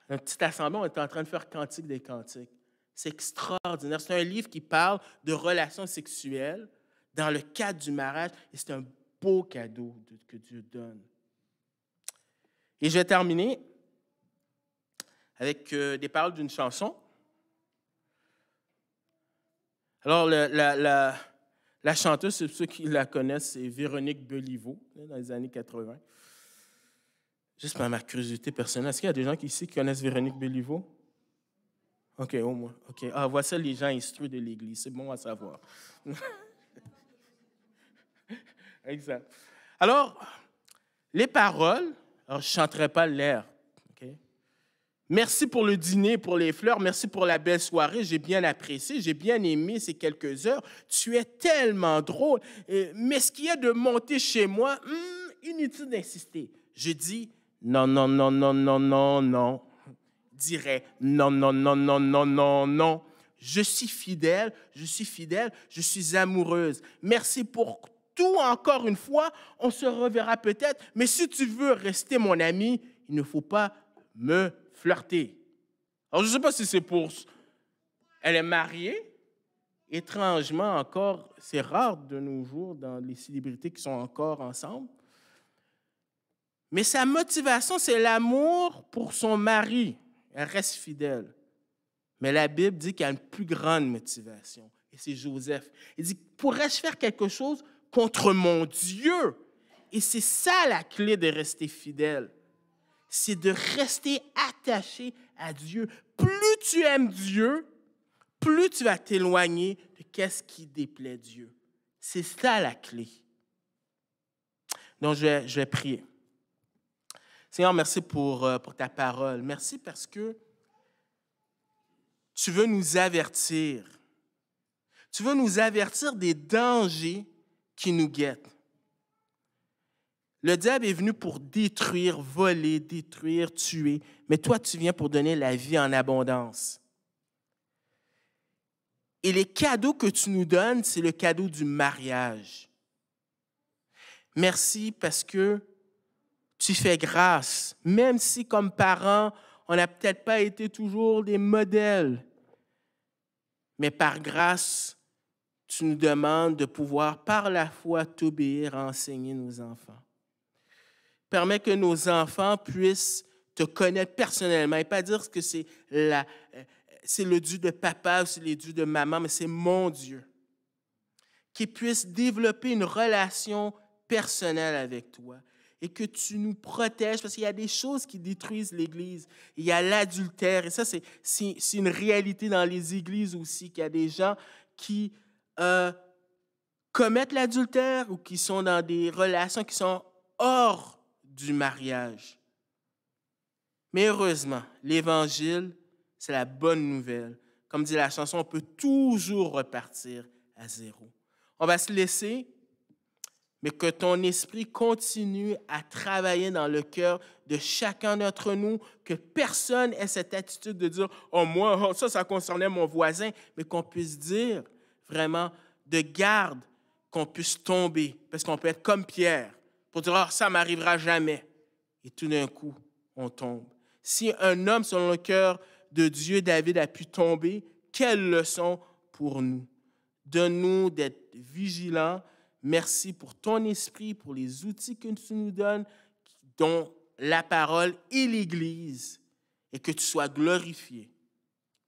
[SPEAKER 1] Un petit assemblée, on est en train de faire Cantique des Cantiques. C'est extraordinaire. C'est un livre qui parle de relations sexuelles dans le cadre du mariage. Et c'est un beau cadeau que Dieu donne. Et je vais terminer avec des paroles d'une chanson. Alors, la chanteuse, ceux qui la connaissent, c'est Véronique Beliveau, dans les années 80. Juste par ma curiosité personnelle, est-ce qu'il y a des gens ici qui connaissent Véronique Beliveau? OK, au moins. OK. Ah, voici les gens instruits de l'Église. C'est bon à savoir. Exact. Alors, les paroles, alors je ne chanterai pas l'air. OK? Merci pour le dîner, pour les fleurs. Merci pour la belle soirée. J'ai bien apprécié. J'ai bien aimé ces quelques heures. Tu es tellement drôle. Mais ce qu'il y a de monter chez moi, inutile d'insister. Je dis non, non, non, non, non, non, non. Dirais non, non, non, non, non, non, non. Je suis fidèle, je suis fidèle, je suis amoureuse. Merci pour tout encore une fois. On se reverra peut-être. Mais si tu veux rester mon ami, il ne faut pas me flirter. Alors, je ne sais pas si c'est pour... Elle est mariée. Étrangement, encore, c'est rare de nos jours dans les célébrités qui sont encore ensemble. Mais sa motivation, c'est l'amour pour son mari. Elle reste fidèle. Mais la Bible dit qu'il y a une plus grande motivation. Et c'est Joseph. Il dit, pourrais-je faire quelque chose contre mon Dieu? Et c'est ça la clé de rester fidèle. C'est de rester attaché à Dieu. Plus tu aimes Dieu, plus tu vas t'éloigner de qu'est-ce qui déplaît Dieu. C'est ça la clé. Donc, je vais prier. Seigneur, merci pour ta parole. Merci parce que tu veux nous avertir. Tu veux nous avertir des dangers qui nous guettent. Le diable est venu pour détruire, voler, détruire, tuer. Mais toi, tu viens pour donner la vie en abondance. Et les cadeaux que tu nous donnes, c'est le cadeau du mariage. Merci parce que tu fais grâce, même si comme parents, on n'a peut-être pas été toujours des modèles. Mais par grâce, tu nous demandes de pouvoir par la foi t'obéir, enseigner nos enfants. Permets que nos enfants puissent te connaître personnellement et pas dire que c'est le Dieu de papa ou c'est le Dieu de maman, mais c'est mon Dieu. Qu'ils puissent développer une relation personnelle avec toi et que tu nous protèges parce qu'il y a des choses qui détruisent l'Église. Il y a l'adultère et ça, c'est une réalité dans les églises aussi, qu'il y a des gens qui commettent l'adultère ou qui sont dans des relations qui sont hors du mariage. Mais heureusement, l'Évangile, c'est la bonne nouvelle. Comme dit la chanson, on peut toujours repartir à zéro. On va se laisser, mais que ton esprit continue à travailler dans le cœur de chacun d'entre nous, que personne ait cette attitude de dire « Oh, moi, ça concernait mon voisin », mais qu'on puisse dire vraiment de garde qu'on puisse tomber, parce qu'on peut être comme Pierre, pour dire « Oh, ça ne m'arrivera jamais ». Et tout d'un coup, on tombe. Si un homme selon le cœur de Dieu, David, a pu tomber, quelle leçon pour nous. Donne-nous d'être vigilants. Merci pour ton esprit, pour les outils que tu nous donnes, dont la parole et l'Église, et que tu sois glorifié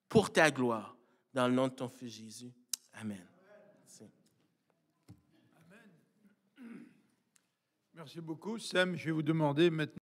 [SPEAKER 1] pour ta gloire, dans le nom de ton Fils Jésus. Amen. Merci.
[SPEAKER 2] Merci beaucoup, Sam. Je vais vous demander maintenant